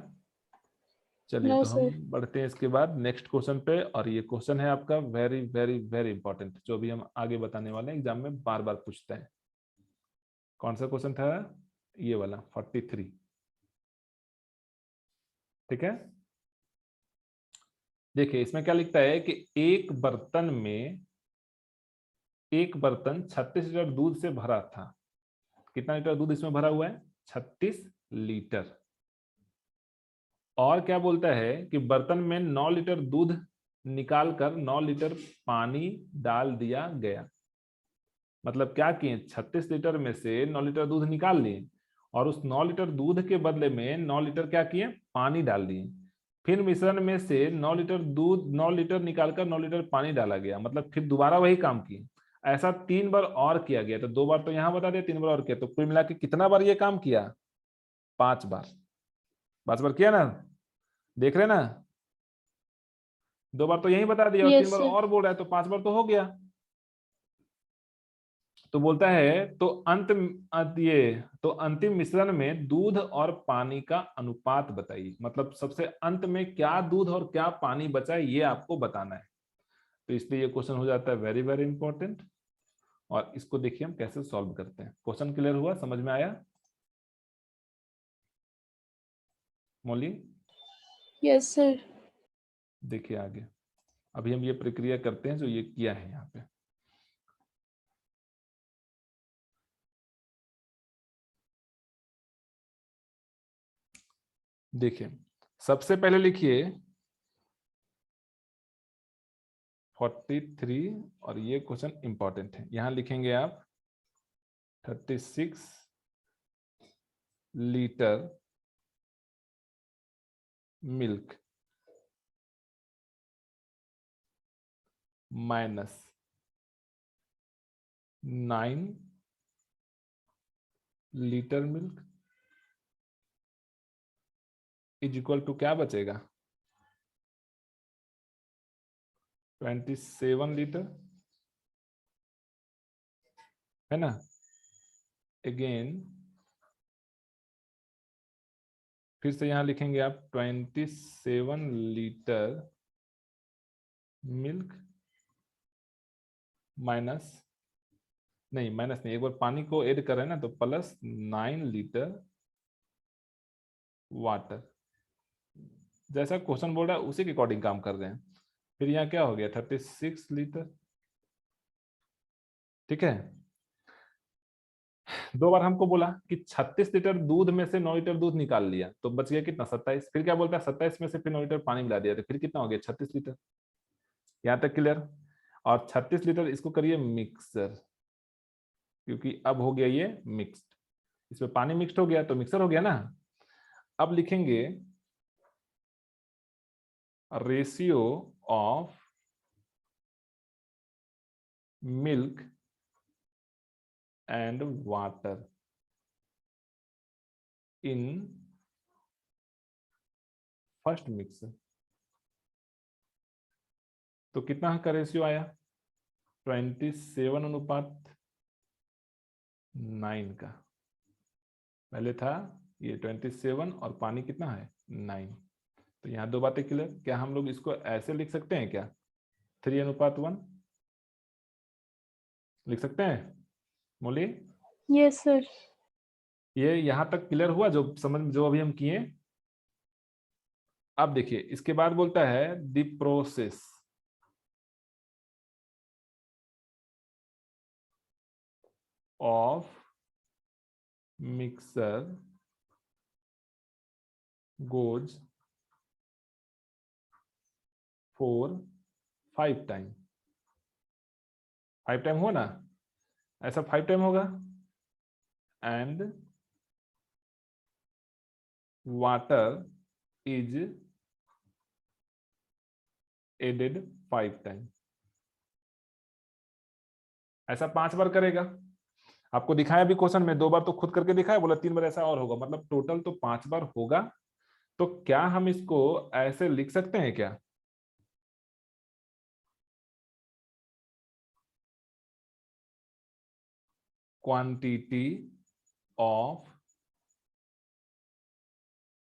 चलिए नो तो हम सर। बढ़ते हैं इसके बाद नेक्स्ट क्वेश्चन पे, और ये क्वेश्चन है आपका वेरी वेरी वेरी इंपॉर्टेंट, जो भी हम आगे बताने वाले हैं, एग्जाम में बार बार पूछते हैं। कौन सा क्वेश्चन था? ये वाला 43। ठीक है, देखिए इसमें क्या लिखता है कि एक बर्तन 36 लीटर दूध से भरा था। कितना लीटर दूध इसमें भरा हुआ है? 36 लीटर। और क्या बोलता है कि बर्तन में 9 लीटर दूध निकालकर 9 लीटर पानी डाल दिया गया। मतलब क्या किए, 36 लीटर में से 9 लीटर दूध निकाल लिए, और उस 9 लीटर दूध के बदले में 9 लीटर क्या किए, पानी डाल दिए। फिर मिश्रण में से 9 लीटर दूध 9 लीटर निकालकर 9 लीटर पानी डाला गया, मतलब फिर दोबारा वही काम किए। ऐसा 3 बार और किया गया, तो 2 बार तो यहाँ बता दिया, 3 बार और किया, तो कुल मिला के कितना बार ये काम किया? 5 बार। 5 बार किया ना, देख रहे ना? 2 बार तो यही बता दिया और 3 यस बार सर। और बोल रहा है, तो 5 बार तो हो गया। तो बोलता है तो अंतिम मिश्रण में दूध और पानी का अनुपात बताइए। मतलब सबसे अंत में क्या दूध और क्या पानी बचा है ये आपको बताना है। तो इसलिए ये क्वेश्चन हो जाता है वेरी वेरी इंपॉर्टेंट। और इसको देखिए हम कैसे सॉल्व करते हैं। क्वेश्चन क्लियर हुआ, समझ में आया मौली? Yes sir. देखिए आगे, अभी हम ये प्रक्रिया करते हैं जो ये किया है यहाँ पे। देखिए सबसे पहले लिखिए 43, और ये क्वेश्चन इंपॉर्टेंट है। यहां लिखेंगे आप 36 litre milk minus 9 litre milk is equal to क्या बचेगा? 27 लीटर, है ना? अगेन फिर से यहां लिखेंगे आप 27 लीटर मिल्क माइनस, नहीं माइनस नहीं, एक बार पानी को ऐड कर रहे हैं ना, तो प्लस 9 लीटर वाटर। जैसा क्वेश्चन बोल रहा है उसी के अकॉर्डिंग काम कर रहे हैं। फिर यहाँ क्या हो गया 36 लीटर। ठीक है, 2 बार हमको बोला कि 36 लीटर दूध में से 9 लीटर दूध निकाल लिया, तो बच गया कितना? 27। फिर क्या बोलता है 27 में से फिर 9 लीटर पानी मिला दिया, तो फिर कितना हो गया? 36 लीटर। यहाँ तक क्लियर? और 36 लीटर इसको करिए मिक्सर, क्योंकि अब हो गया ये मिक्स्ड, इसमें पानी मिक्स्ड हो गया तो मिक्सर हो गया ना। अब लिखेंगे ratio of milk and water in first mixer. तो कितना का रेशियो आया? 27:9 का। पहले था ये 27 और पानी कितना है 9। तो यहाँ दो बातें क्लियर। क्या हम लोग इसको ऐसे लिख सकते हैं क्या? 3:1 लिख सकते हैं मोली? Yes sir. ये यहाँ तक क्लियर हुआ जो समझ जो अभी हम किए? अब देखिए इसके बाद बोलता है the process of mixture goes for 5 time. 5 time हो ना, ऐसा 5 टाइम होगा। And water is added 5 time. ऐसा 5 बार करेगा। आपको दिखाया भी क्वेश्चन में, 2 बार तो खुद करके दिखाया, बोला 3 बार ऐसा और होगा, मतलब टोटल तो 5 बार होगा। तो क्या हम इसको ऐसे लिख सकते हैं क्या? Quantity of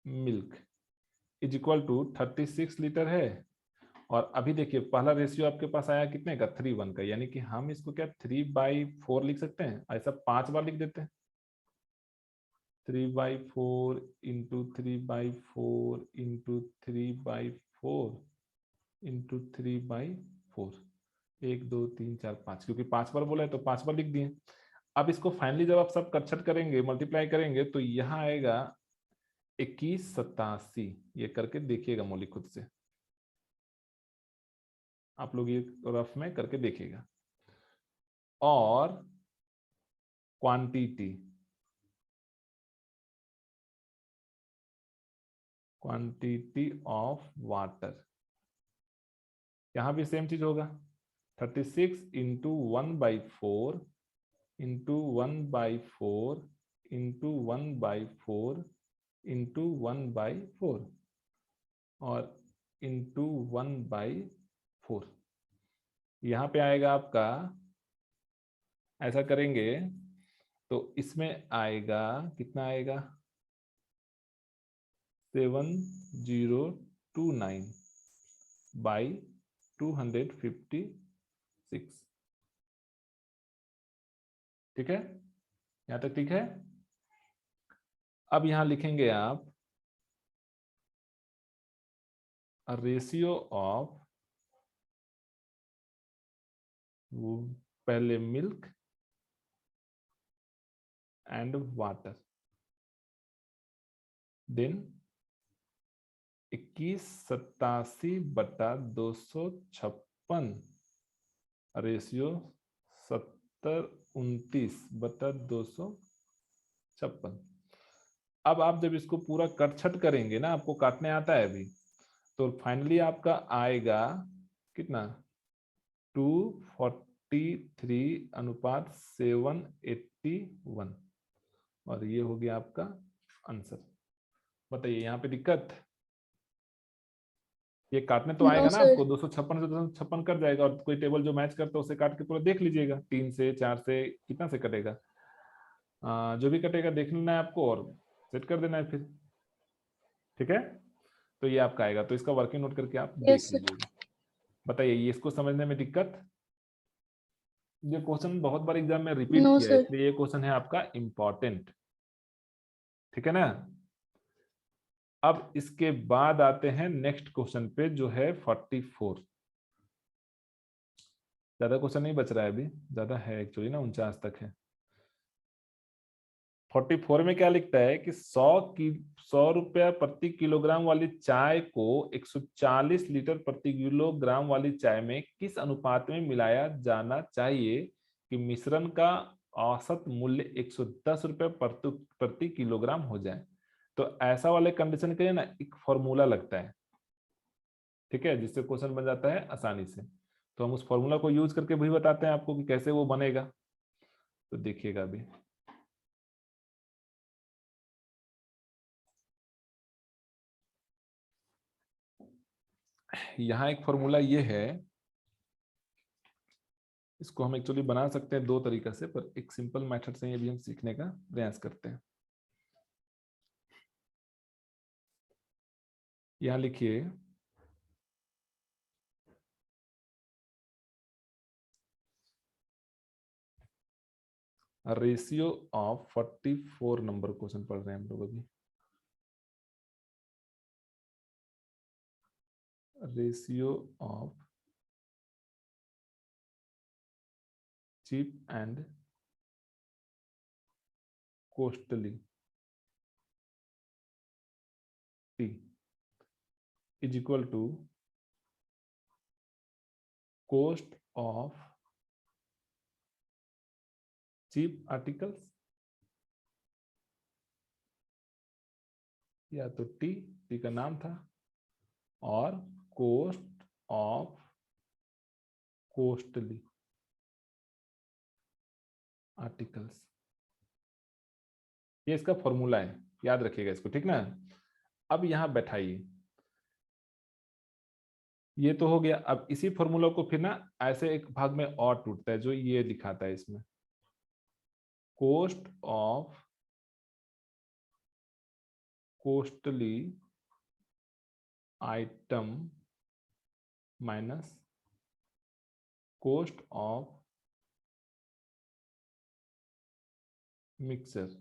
milk is equal to 36 litre है। और अभी देखिए पहला रेशियो आपके पास आया कितने का? 3:1 का, यानी कि हम इसको क्या 3/4 लिख सकते हैं। ऐसा 5 बार लिख देते हैं। 3/4 इंटू 3/4 इंटू 3/4 इंटू 3/4, 1 2 3 4 5, क्योंकि 5 बार बोला है तो 5 बार लिख दिए। अब इसको फाइनली जब आप सब कटछट करेंगे, मल्टीप्लाई करेंगे, तो यहाँ आएगा 2187। ये करके देखिएगा मौली खुद से, आप लोग ये रफ में करके देखिएगा। और क्वांटिटी ऑफ वाटर, यहां भी सेम चीज होगा। 36 इंटू 1/4 इंटू 1/4 इंटू 1/4 इंटू 1/4 और इंटू 1/4। यहाँ पे आएगा आपका, ऐसा करेंगे तो इसमें आएगा कितना आएगा? 7029/256। ठीक है, यहां तक ठीक है। अब यहां लिखेंगे आप रेशियो ऑफ पहले milk and water, then 2187/256 ratio 7029/256। अब आप जब इसको पूरा कटछट करेंगे ना, आपको काटने आता है अभी, तो फाइनली आपका आएगा कितना? 243/781। और ये हो गया आपका आंसर। बताइए यहाँ पे दिक्कत? ये काटने तो नो आएगा ना सर। आपको, 256 से 256 कट जाएगा, और कोई टेबल जो मैच करता है उसे काट के पूरा देख लीजिएगा, 3 से 4 से कितना से कटेगा। जो भी कटेगा देख लेना है आपको और सेट कर देना है फिर। ठीक है, तो ये आपका आएगा, तो इसका वर्किंग नोट करके आप देख यस सर। लीजिएगा। बताइए ये इसको समझने में दिक्कत? ये क्वेश्चन बहुत बार एग्जाम में रिपीट नो किया है, सर। इसलिए ये क्वेश्चन है आपका इंपॉर्टेंट। ठीक है ना। अब इसके बाद आते हैं नेक्स्ट क्वेश्चन पे जो है 44। ज्यादा क्वेश्चन नहीं बच रहा है अभी, ज्यादा है एक्चुअली ना, 49 तक है। 44 में क्या लिखता है कि 100 रुपया प्रति किलोग्राम वाली चाय को 140 लीटर प्रति किलोग्राम वाली चाय में किस अनुपात में मिलाया जाना चाहिए कि मिश्रण का औसत मूल्य 110 रुपये प्रति किलोग्राम हो जाए। तो ऐसा वाले कंडीशन के लिए ना एक फॉर्मूला लगता है, ठीक है, जिससे क्वेश्चन बन जाता है आसानी से। तो हम उस फॉर्मूला को यूज करके भी बताते हैं आपको कि कैसे वो बनेगा। तो देखिएगा अभी, यहाँ एक फॉर्मूला ये है, इसको हम एक्चुअली बना सकते हैं दो तरीका से, पर एक सिंपल मेथड से ये भी हम सीखने का प्रयास करते हैं। यहाँ लिखिए रेशियो ऑफ 44 नंबर क्वेश्चन पढ़ रहे हैं हम लोग अभी। Ratio of cheap and costly tea is equal to cost of cheap articles, या तो टी का नाम था, और कॉस्ट ऑफ कॉस्टली आर्टिकल्स। ये इसका फॉर्मूला है, याद रखिएगा इसको, ठीक ना। अब यहां बैठाइए, ये तो हो गया। अब इसी फॉर्मूला को फिर ना ऐसे एक भाग में और टूटता है जो ये दिखाता है इसमें, cost of costly item minus cost of mixture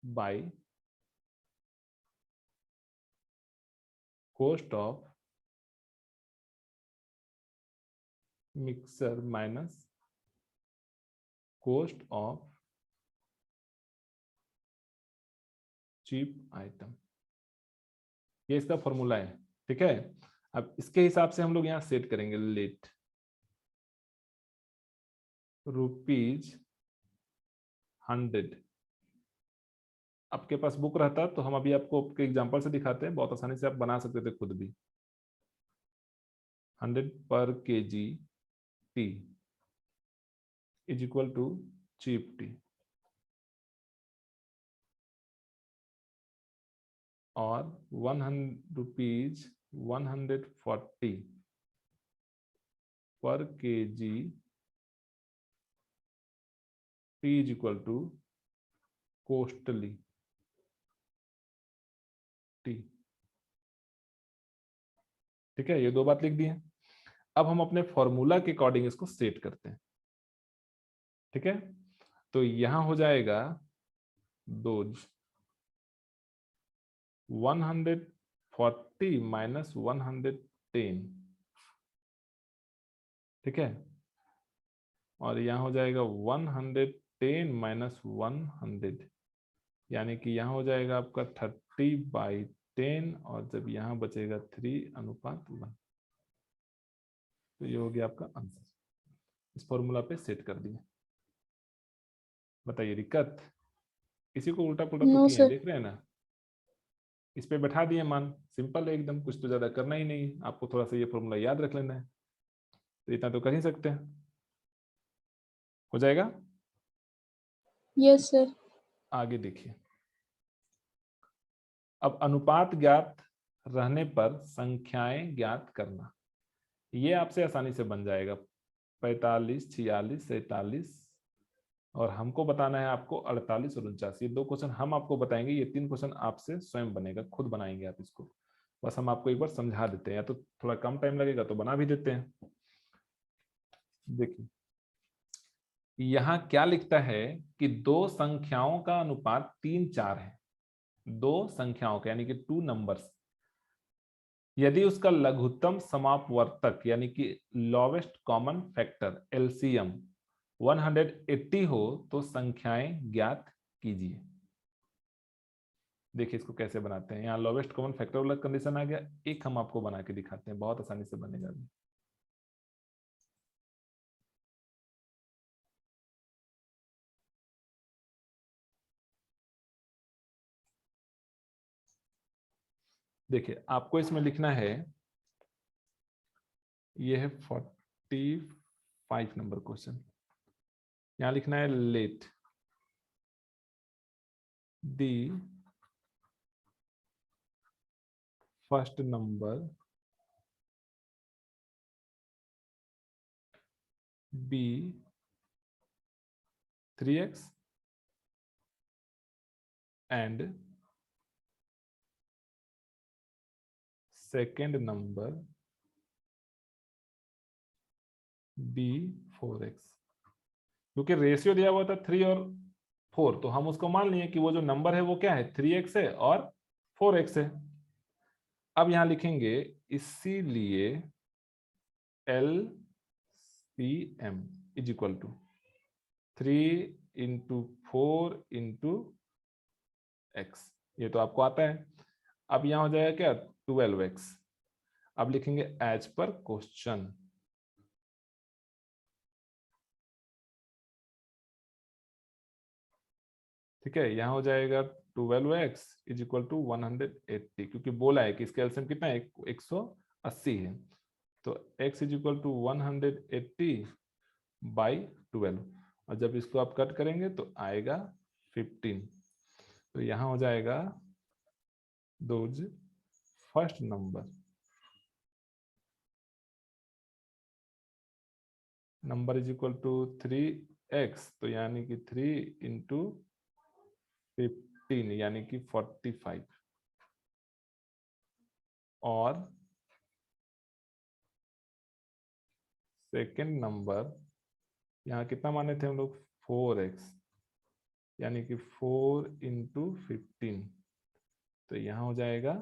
by cost of mixture minus cost of cheap item. ये इसका फॉर्मूला है, ठीक है। अब इसके हिसाब से हम लोग यहाँ सेट करेंगे लेट ₹100। आपके पास बुक रहता तो हम अभी आपको एग्जांपल से दिखाते हैं, बहुत आसानी से आप बना सकते थे खुद भी। 100 per kg tea is equal to cheap tea, और 100 rupees 140 per kg tea is equal to costly tea, ठीक है। ये दो बात लिख दी है। अब हम अपने फॉर्मूला के अकॉर्डिंग इसको सेट करते हैं, ठीक है। तो यहां हो जाएगा डोज 140 माइनस 110, ठीक है, और यहां हो जाएगा 110 माइनस 100, यानी कि यहां हो जाएगा आपका 30/10, और जब यहां बचेगा 3:1। तो ये हो गया आपका आंसर, इस फॉर्मूला पे सेट कर दिया। बताइए दिक्कत, इसी को उल्टा पुल्टा तो नो किए हैं, सर। देख रहे हैं ना। इस पे बैठा दिए मान, सिंपल है एकदम, कुछ तो ज्यादा करना ही नहीं है आपको, थोड़ा सा ये फॉर्मूला याद रख लेना है, तो इतना तो कर ही सकते हैं, हो जाएगा। Yes sir. आगे देखिए, अब अनुपात ज्ञात रहने पर संख्याएं ज्ञात करना। ये आपसे आसानी से बन जाएगा, 45, 46, 47, और हमको बताना है आपको 48 और 49। ये दो क्वेश्चन हम आपको बताएंगे, ये तीन क्वेश्चन आपसे स्वयं बनेगा, खुद बनाएंगे आप इसको। बस हम आपको एक बार समझा देते हैं, या तो थोड़ा कम टाइम लगेगा तो बना भी देते हैं। देखिए यहाँ क्या लिखता है कि दो संख्याओं का अनुपात 3:4 है, दो संख्याओं का यानी कि 2 नंबर्स, यदि उसका लघुत्तम समापवर्तक यानी कि लोवेस्ट कॉमन फैक्टर एलसीएम 180 हो तो संख्याएं ज्ञात कीजिए। देखिए इसको कैसे बनाते हैं। यहाँ लोवेस्ट कॉमन फैक्टर वाला कंडीशन आ गया, एक हम आपको बना के दिखाते हैं, बहुत आसानी से बनेगा भी। देखिए आपको इसमें लिखना है, ये है 45 नंबर क्वेश्चन। यहां लिखना है let the first number be 3x and second number b 4x। क्योंकि रेशियो दिया हुआ था 3 और 4, तो हम उसको मान लिए कि वो जो नंबर है वो क्या है, 3x है और 4x है। अब यहां लिखेंगे इसीलिए LCM is equal to 3 × 4 × x। ये तो आपको आता है। अब यहां हो जाएगा क्या, 12x। अब लिखेंगे एज पर क्वेश्चन। ठीक है, यहां हो जाएगा 12x इज इक्वल टू 180, क्योंकि बोला है कि इसका एलसीएम कितना है, 180 है। तो x इज इक्वल टू 180/12, और जब इसको आप कट करेंगे तो आएगा 15। तो यहां हो जाएगा those first number is equal to 3x, तो यानी कि 3 × 15 यानी कि 45, और सेकेंड नंबर यहाँ कितना माने थे हम लोग, 4x, यानी कि 4 × 15, तो यहाँ हो जाएगा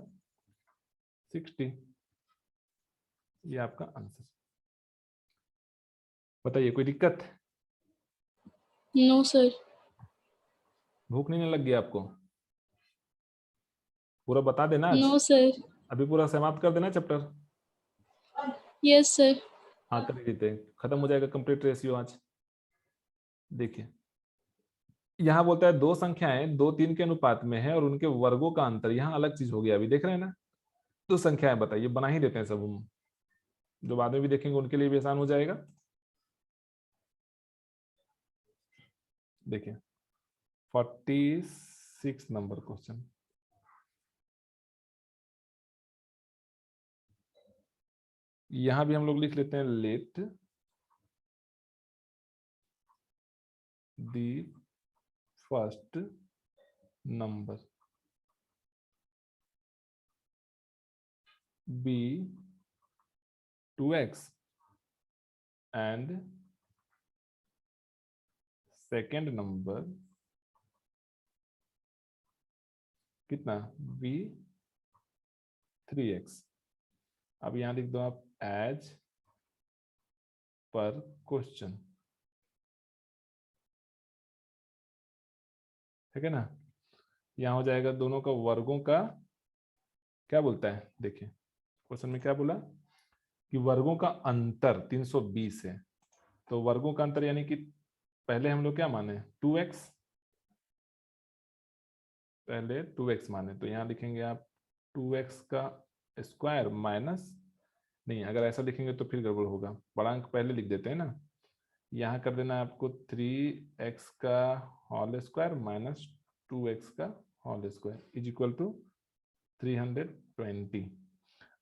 60। ये आपका आंसर। बताइए कोई दिक्कत? No sir. भूख नहीं लग गया आपको? पूरा बता देना आज, नो सर। अभी पूरा समाप्त कर देना चैप्टर। Yes sir. हाँ कर देते हैं, खत्म हो जाएगा कंप्लीट रेशियो आज। देखिए यहाँ बोलता है दो संख्याएं 2 3 के अनुपात में है और उनके वर्गों का अंतर, यहाँ अलग चीज हो गया। अभी देख रहे हैं ना, दो संख्याएं बताइए, बना ही देते हैं सब हम, जो बाद में भी देखेंगे उनके लिए भी आसान हो जाएगा। देखिए 46 नंबर क्वेश्चन। यहां भी हम लोग लिख लेते हैं let the first number be 2x and second number कितना, बी 3x। अब यहां लिख दो आप एज पर क्वेश्चन। ठीक है ना, यहां हो जाएगा दोनों का वर्गों का क्या बोलता है, देखिए क्वेश्चन में क्या बोला कि वर्गों का अंतर 320 है। तो वर्गों का अंतर यानी कि पहले हम लोग क्या माने, 2x, पहले 2x माने, तो यहां लिखेंगे आप 2x का स्क्वायर माइनस, नहीं अगर ऐसा लिखेंगे तो फिर गड़बड़ होगा, बड़ा अंक पहले लिख देते हैं ना। यहाँ कर देना आपको 3x का होल स्क्वायर माइनस 2x का whole square is equal to 320।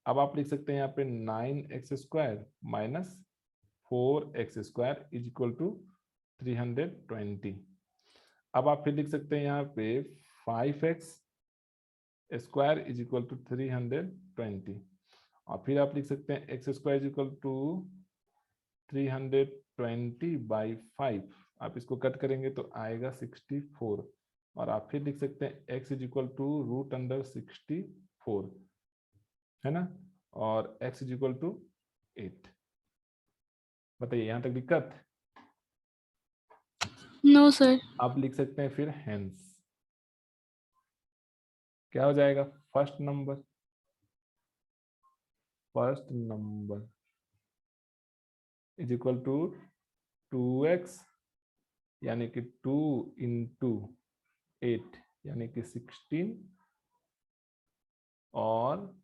अब आप लिख सकते हैं यहाँ पे 9x square minus 4x square is equal to 320। अब आप फिर लिख सकते हैं यहाँ पे 5x square is equal to 320, और फिर आप लिख सकते हैं x square is equal to 320/5। आप इसको कट करेंगे तो आएगा 64, और आप फिर लिख सकते हैं x इज इक्वल टू √64, है ना, और x इज इक्वल टू 8। बताइए यहां तक दिक्कत? No sir. आप लिख सकते हैं फिर हेंस। क्या हो जाएगा? First number is equal to 2x यानी कि 2 इंटू 8 यानी कि 16 और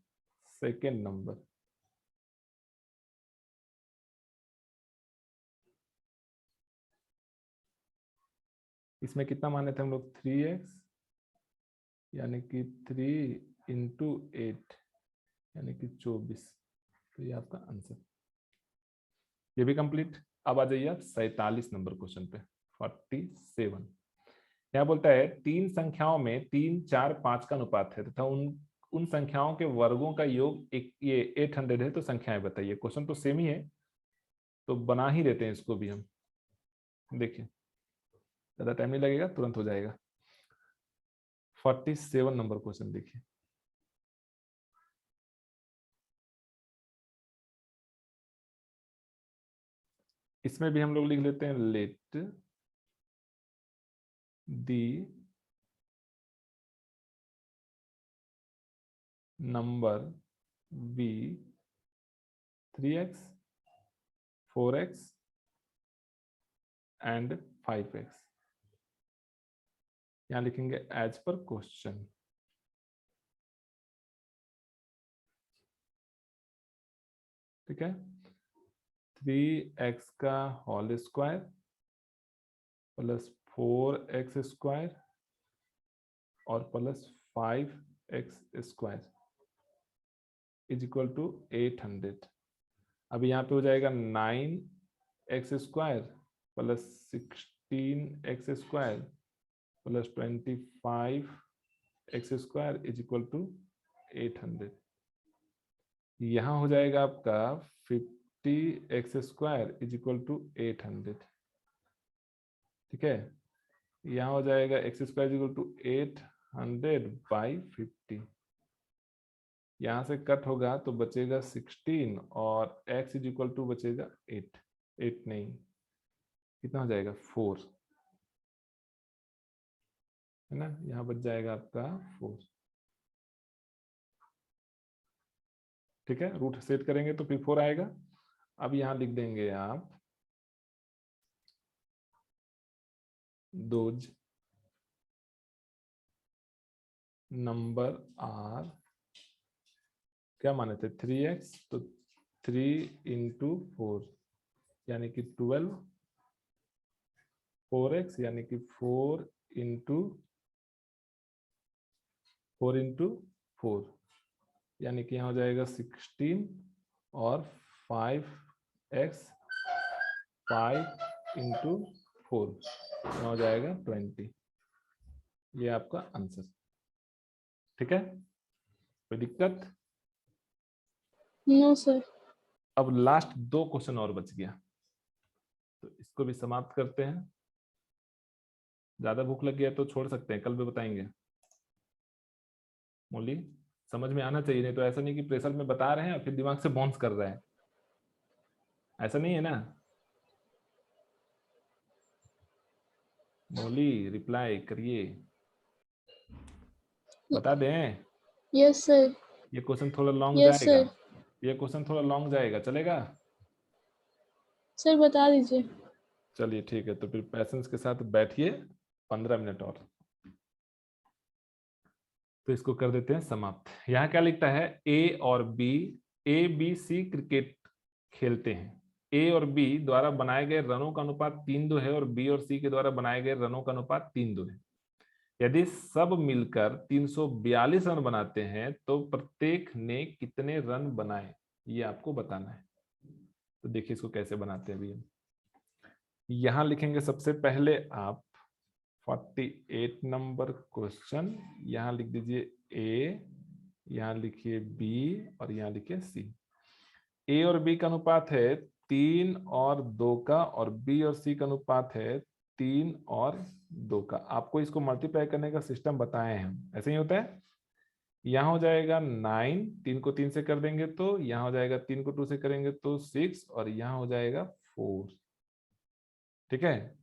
सेकेंड नंबर इसमें कितना माने थे हम लोग? 3x यानी कि 3 इंटू 8 यानी कि 24। तो ये आपका आंसर। ये भी कंप्लीट। अब आ जाइए आप 47 नंबर क्वेश्चन पे। 47 क्या बोलता है? तीन संख्याओं में 3, 4, 5 का अनुपात है तथा उन संख्याओं के वर्गों का योग एक ये 800 है। तो संख्याएं बताइए। क्वेश्चन तो सेम ही है, तो बना ही देते हैं इसको भी हम। देखिए ज्यादा टाइम नहीं लगेगा, तुरंत हो जाएगा। 47 नंबर क्वेश्चन देखिए। इसमें भी हम लोग लिख लेते हैं let the number be 3x 4x and 5x। यहां लिखेंगे एज पर क्वेश्चन। ठीक है, 3x का whole square plus 4x square और plus 5x square is equal to 800। अब यहाँ पे हो जाएगा 9x square plus 16x square plus 25x square is equal to 800। यहाँ हो जाएगा आपका 50x square is equal to 800। ठीक है, यहाँ हो जाएगा x square is equal to 800 by 50। यहाँ से कट होगा तो बचेगा 16 और x इज इक्वल टू बचेगा 8 नहीं, कितना हो जाएगा 4, है ना। यहाँ बच जाएगा आपका 4। ठीक है, रूट सेट करेंगे तो फिर 4 आएगा। अब यहाँ लिख देंगे आप दोज नंबर आर, क्या माने थे 3x, तो 3 इंटू 4 यानी कि 12, 4x यानी कि 4 इंटू 4 यानी कि यहाँ हो जाएगा 16 और 5x 5 इंटू 4 यहाँ हो जाएगा 20। ये आपका आंसर। ठीक है, कोई दिक्कत? No sir. अब लास्ट 2 क्वेश्चन और बच गया, तो इसको भी समाप्त करते हैं। ज्यादा भूख लग गया तो छोड़ सकते हैं, कल भी बताएंगे। मोली समझ में आना चाहिए, नहीं तो ऐसा नहीं कि प्रेशर में बता रहे हैं फिर दिमाग से बाउंस कर रहे हैं, ऐसा नहीं है ना। मोली रिप्लाई करिए, बता दें। Yes sir. ये क्वेश्चन थोड़ा लॉन्ग यस जाएगा, सर। ये क्वेश्चन थोड़ा लॉन्ग जाएगा, चलेगा? सर बता दीजिए। चलिए ठीक है, तो फिर पैसेंस के साथ बैठिए 15 मिनट और। तो इसको कर देते हैं समाप्त। यहाँ क्या लिखता है? ए बी सी क्रिकेट खेलते हैं। ए और बी द्वारा बनाए गए रनों का अनुपात 3-2 है और बी और सी के द्वारा बनाए गए रनों का अनुपात 3-2 है। यदि सब मिलकर 342 रन बनाते हैं तो प्रत्येक ने कितने रन बनाए, ये आपको बताना है। तो देखिए इसको कैसे बनाते हैं अभी हम। यहां लिखेंगे सबसे पहले आप 48 नंबर क्वेश्चन, यहां लिख दीजिए ए, यहां लिखिए बी और यहां लिखिए सी। ए और बी का अनुपात है 3 और 2 का और बी और सी का अनुपात है 3 और 2 का। आपको इसको मल्टीप्लाई करने का सिस्टम बताए हैं हम, ऐसे ही होता है। यहाँ हो जाएगा 9, 3 को 3 से कर देंगे तो यहाँ हो जाएगा, 3 को 2 से करेंगे तो 6 और यहाँ हो जाएगा 4। ठीक है,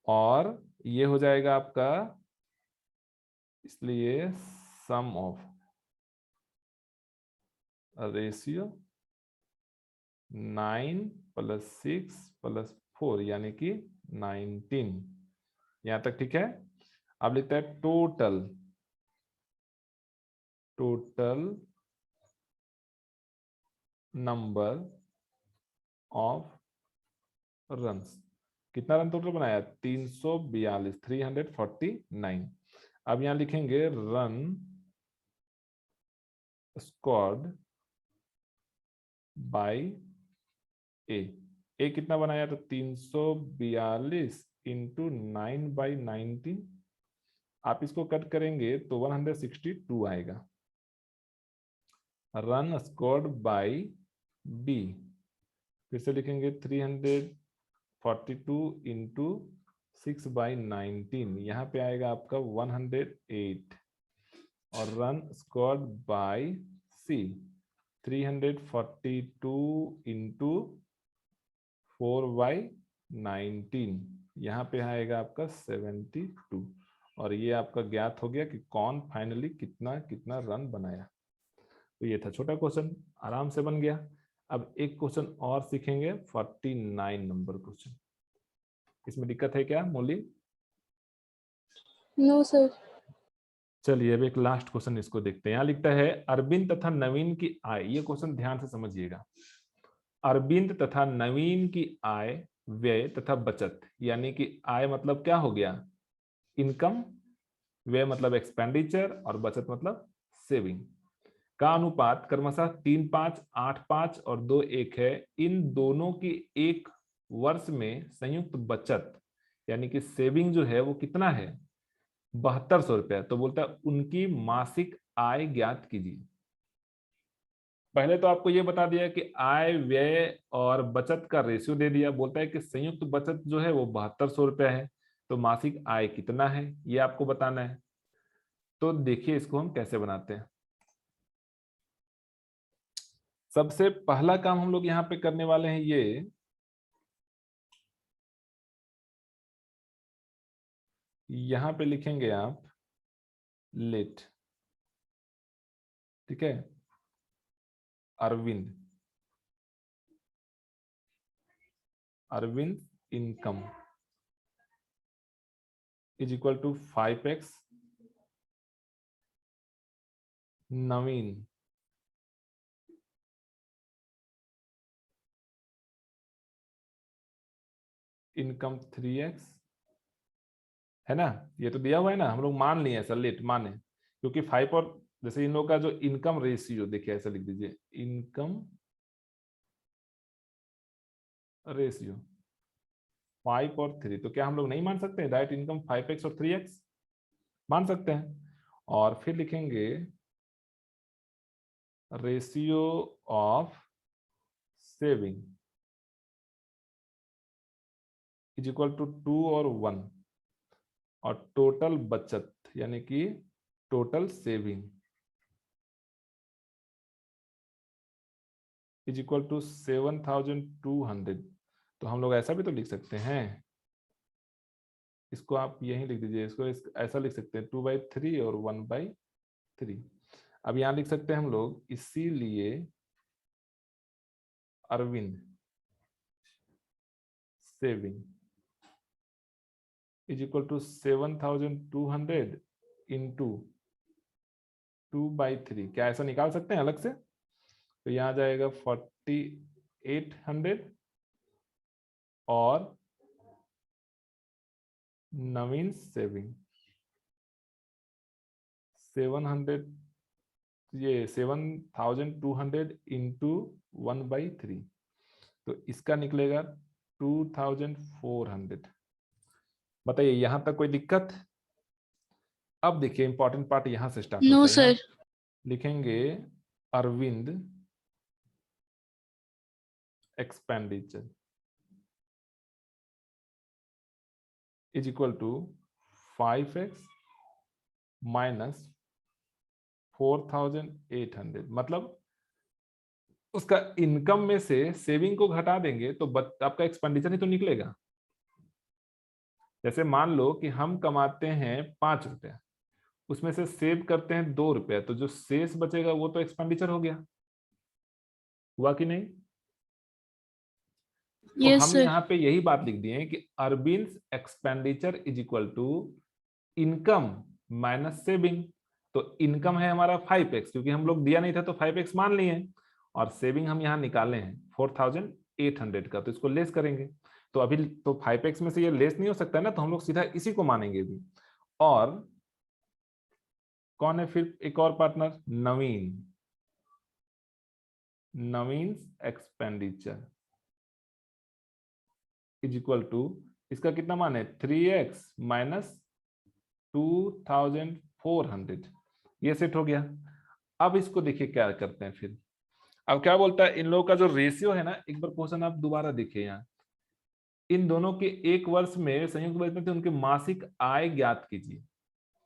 और ये हो जाएगा आपका, इसलिए सम ऑफ रेशियो 9 + 6 + 4 यानी कि 19। यहां तक ठीक है। अब लिखता है टोटल नंबर ऑफ रन्स। कितना रन टोटल बनाया? 342, 349। अब यहां लिखेंगे रन स्क्वाड बाय ए कितना बनाया? तो 342 इंटू 9/19। आप इसको कट करेंगे तो 162 आएगा। रन स्क्वाड बाय बी, फिर से लिखेंगे 342 इंटू 6/19, यहाँ पे आएगा आपका 108। और रन स्क्वाड बाय सी 342 इंटू 4/19, यहाँ पे आएगा आपका 72। और ये आपका ज्ञात हो गया कि कौन फाइनली कितना कितना रन बनाया। तो ये था छोटा क्वेश्चन, आराम से बन गया। अब एक क्वेश्चन और सीखेंगे, 49 नंबर क्वेश्चन। इसमें दिक्कत है क्या मोली? No sir. चलिए अब एक लास्ट क्वेश्चन इसको देखते हैं। यहाँ लिखता है अरविंद तथा नवीन की आय। ये क्वेश्चन ध्यान से समझिएगा। अरविंद तथा नवीन की आय, व्यय तथा बचत, यानी कि आय मतलब क्या हो गया? इनकम, व्यय मतलब एक्सपेंडिचर, और बचत मतलब सेविंग का अनुपात क्रमशः 3:5, 8:5 और 2:1 है। इन दोनों की एक वर्ष में संयुक्त बचत यानी कि सेविंग जो है वो कितना है? 7200 रुपया। तो बोलता है उनकी मासिक आय ज्ञात कीजिए। पहले तो आपको ये बता दिया कि आय, व्यय और बचत का रेशियो दे दिया। बोलता है कि संयुक्त बचत जो है वो 7200 रुपया है, तो मासिक आय कितना है ये आपको बताना है। तो देखिए इसको हम कैसे बनाते हैं। सबसे पहला काम हम लोग यहाँ पे करने वाले हैं, ये यहां पे लिखेंगे आप लेट, ठीक है, Arvind income is equal to 5x Naveen income 3x, है ना? ये तो दिया हुआ है ना, हम लोग मान लिए ऐसा, लेट माने, क्योंकि 5 और जैसे इन लोग का जो इनकम रेशियो, देखिए ऐसा लिख दीजिए, इनकम रेशियो 5 और 3। तो क्या हम लोग नहीं मान सकते? डायरेक्ट इनकम 5x और 3x मान सकते हैं। और फिर लिखेंगे ratio of saving is equal to 2 और 1, और टोटल बचत यानी कि total saving is equal to 7200। तो हम लोग ऐसा भी तो लिख सकते हैं, इसको आप यहीं लिख दीजिए, इसको ऐसा लिख सकते हैं 2/3 और 1/3। अब यहां लिख सकते हैं हम लोग, इसीलिए Arvind saving is equal to 7200 into 2/3। क्या ऐसा निकाल सकते हैं अलग से? तो यहाँ जाएगा 4800 और नवीन सेविंग 700, ये 7200 इंटू 1/3, तो इसका निकलेगा 2400। बताइए यहां तक कोई दिक्कत? अब देखिए इंपॉर्टेंट पार्ट यहां से स्टार्ट नो होता है। यहाँ सर। लिखेंगे Arvind expenditure is equal to 5x minus 4800। मतलब उसका इनकम में से सेविंग को घटा देंगे तो आपका एक्सपेंडिचर ही तो निकलेगा। जैसे मान लो कि हम कमाते हैं 5 रुपया, उसमें से सेव करते हैं 2 रुपया, तो जो शेष बचेगा वो तो एक्सपेंडिचर हो गया, हुआ कि नहीं? तो यस हम सर। यहाँ पे यही बात लिख दिए कि Arvind expenditure is equal to income minus saving. तो इनकम है हमारा 5x, क्योंकि हम लोग दिया नहीं था तो 5x मान लिए, और सेविंग हम यहाँ निकाले हैं 4800 का, तो इसको लेस करेंगे। तो अभी तो 5x में से ये लेस नहीं हो सकता है ना, तो हम लोग सीधा इसी को मानेंगे भी। और कौन है फिर एक और partner? Naveen. Naveen expenditure is equal to, इसका कितना मान है? 3x minus 2400। ये सेट हो गया। अब इसको देखिए क्या करते हैं फिर। अब क्या बोलता है, इन लोगों का जो रेशियो है ना, एक बार क्वेश्चन आप दोबारा देखिए यहाँ, इन दोनों के एक वर्ष में संयुक्त वर्ष में थे, उनके मासिक आय ज्ञात कीजिए।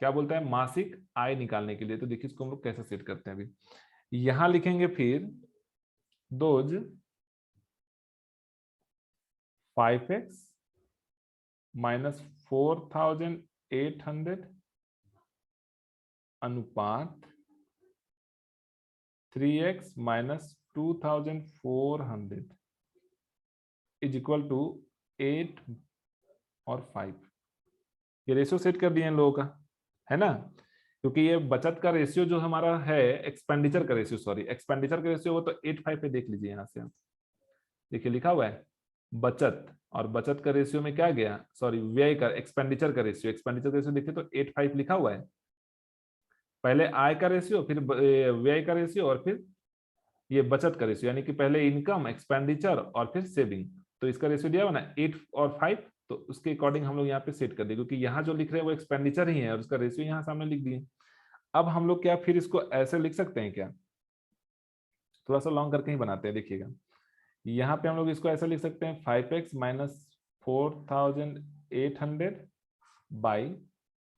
क्या बोलता है? मासिक आय निकालने के लिए। तो देखिए इसको हम लोग कैसे सेट करते हैं। अभी यहां लिखेंगे फिर दोज 5x माइनस 4800 अनुपात 3x minus 2400 is equal to 8 और 5। ये रेशियो सेट कर दिए इन लोगों का, है ना? क्योंकि ये बचत का रेशियो जो हमारा है, एक्सपेंडिचर का रेशियो, सॉरी एक्सपेंडिचर का रेशियो, वो तो 8:5 पे देख लीजिए यहाँ से आप देखिए लिखा हुआ है बचत, और बचत का रेशियो में क्या गया, सॉरी व्यय का, एक्सपेंडिचर का रेशियो, एक्सपेंडिचर का रेशियो देखिए तो 8:5 लिखा हुआ है। पहले आय का रेशियो, फिर व्यय का रेशियो, और फिर ये बचत का रेशियो, यानी कि पहले इनकम, एक्सपेंडिचर और फिर सेविंग। तो इसका रेशियो दिया हुआ ना 8 और 5, तो उसके अकॉर्डिंग हम लोग यहाँ पे सेट कर देंगे, क्योंकि यहाँ जो लिख रहे हैं वो एक्सपेंडिचर ही है और उसका रेशियो यहाँ सामने लिख दिए। अब हम लोग क्या फिर इसको ऐसे लिख सकते हैं क्या? थोड़ा सा लॉन्ग करके ही बनाते हैं, देखिएगा। यहाँ पे हम लोग इसको ऐसा लिख सकते हैं 5x minus 4800 by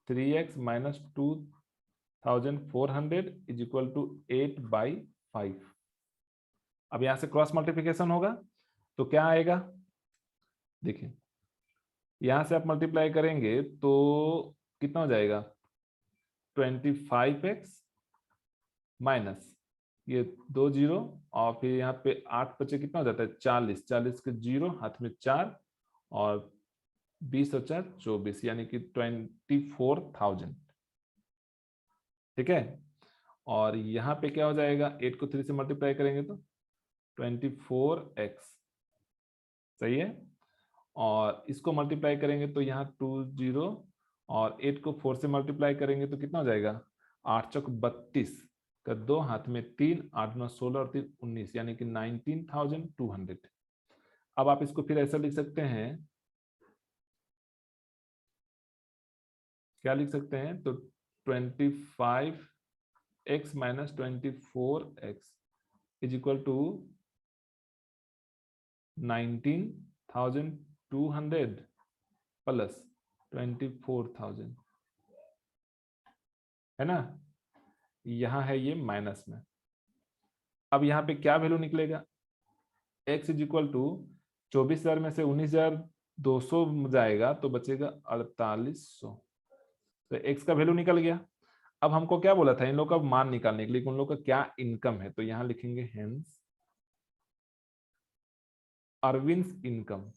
3x minus 2400 is equal to 8/5। अब यहां से क्रॉस मल्टीप्लिकेशन होगा तो क्या आएगा? देखिए यहां से आप मल्टीप्लाई करेंगे तो कितना हो जाएगा? 25x माइनस ये 2 जीरो, और फिर यहाँ पे 8 बचे, कितना हो जाता है? 40, 40 के जीरो हाथ में 4, और 20 और 4 24, यानी कि 24,000। ठीक है। और यहाँ पे क्या हो जाएगा? 8 को 3 से मल्टीप्लाई करेंगे तो 24x, सही है। और इसको मल्टीप्लाई करेंगे तो यहाँ 2 जीरो, और 8 को 4 से मल्टीप्लाई करेंगे तो कितना हो जाएगा? 8 चौक 32 का 2 हाथ में 3, 8 9 16 और 3 19, यानी कि 19,200। अब आप इसको फिर ऐसा लिख सकते हैं, क्या लिख सकते हैं? तो 25x minus 24x is equal to 19,200 plus 24,000, है ना? यहां है ये माइनस में। अब यहाँ पे क्या वैल्यू निकलेगा? x इज इक्वल टू 24,000 में से 19,200 जाएगा तो बचेगा 4,800। तो x का वैल्यू निकल गया। अब हमको क्या बोला था इन लोगों का मान निकालने के लिए, उन लोगों का क्या इनकम है, तो यहां लिखेंगे हेंस अरविंद इनकम।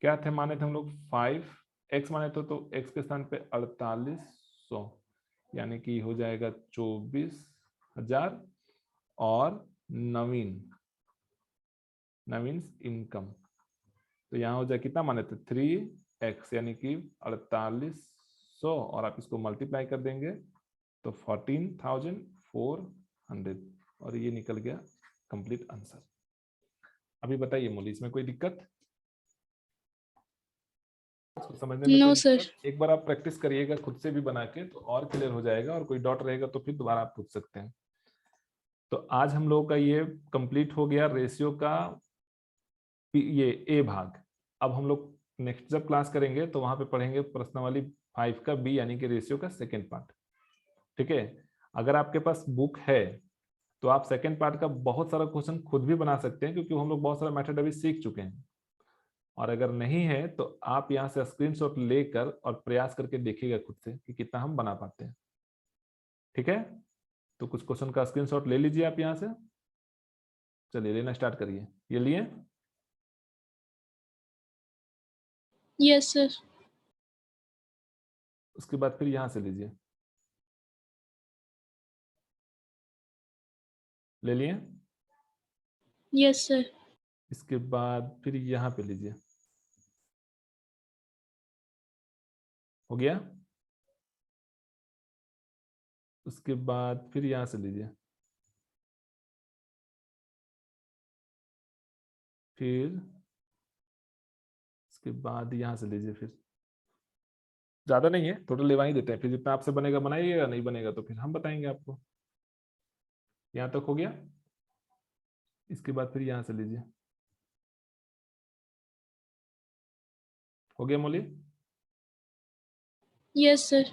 क्या थे माने थे हम लोग? 5x माने तो x के स्थान पे 4,800, यानी कि हो जाएगा 24,000। और नवीन इनकम, तो यहाँ हो जाए कितना माने थे? 3x, यानी कि 4,800, और आप इसको मल्टीप्लाई कर देंगे तो 14,400, और ये निकल गया कंप्लीट आंसर। अभी बताइए मोली, इसमें कोई दिक्कत समझने में? नो कोई सर। दिक्कत? एक बार आप प्रैक्टिस करिएगा खुद से भी बना के, तो और क्लियर हो जाएगा, और कोई डाउट रहेगा तो फिर दोबारा आप पूछ सकते हैं। तो आज हम लोगों का ये कंप्लीट हो गया रेशियो का ये ए भाग। अब हम लोग नेक्स्ट जब क्लास करेंगे तो वहां पे पढ़ेंगे प्रश्नावली 5 का बी, यानी कि रेशियो का सेकेंड पार्ट। ठीक है। अगर आपके पास बुक है तो आप सेकेंड पार्ट का बहुत सारा क्वेश्चन खुद भी बना सकते हैं, क्योंकि हम लोग बहुत सारा मेथड अभी सीख चुके हैं। और अगर नहीं है तो आप यहाँ से स्क्रीनशॉट लेकर और प्रयास करके देखिएगा खुद से कि कितना हम बना पाते हैं। ठीक है, तो कुछ क्वेश्चन का स्क्रीनशॉट ले लीजिए आप यहाँ से। चलिए लेना स्टार्ट करिए। ये लिए? Yes sir. उसके बाद फिर यहाँ से लीजिए। ले लिए? Yes sir. इसके बाद फिर यहाँ पे लीजिए। हो गया? उसके बाद फिर यहाँ से लीजिए। फिर इसके बाद यहाँ से लीजिए। फिर ज्यादा नहीं है, टोटल लेवा ही देते हैं, फिर जितना आपसे बनेगा बनाइएगा, नहीं बनेगा तो फिर हम बताएंगे आपको। यहाँ तक हो गया? इसके बाद फिर यहाँ से लीजिए। हो गया मौली? Yes sir.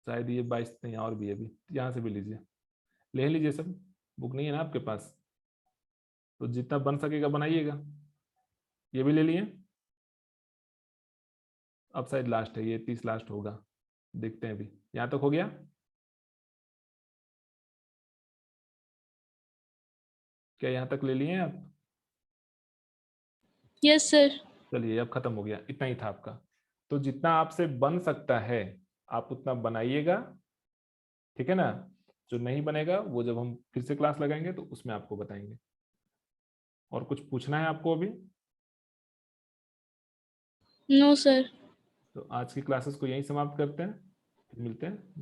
शायद ये 22 नहीं, और भी अभी यहाँ से भी लीजिए। ले लीजिए सब। बुक नहीं है ना आपके पास? तो जितना बन सकेगा बनाइएगा। ये भी ले लिए? अब शायद लास्ट है, ये 30 लास्ट होगा, देखते हैं अभी। यहाँ तक हो गया? क्या यहाँ तक ले लिए आप? Yes sir. चलिए अब खत्म हो गया, इतना ही था आपका। तो जितना आपसे बन सकता है आप उतना बनाइएगा, ठीक है ना? जो नहीं बनेगा वो जब हम फिर से क्लास लगाएंगे तो उसमें आपको बताएंगे। और कुछ पूछना है आपको अभी? No sir. तो आज की क्लासेस को यहीं समाप्त करते हैं, फिर मिलते हैं।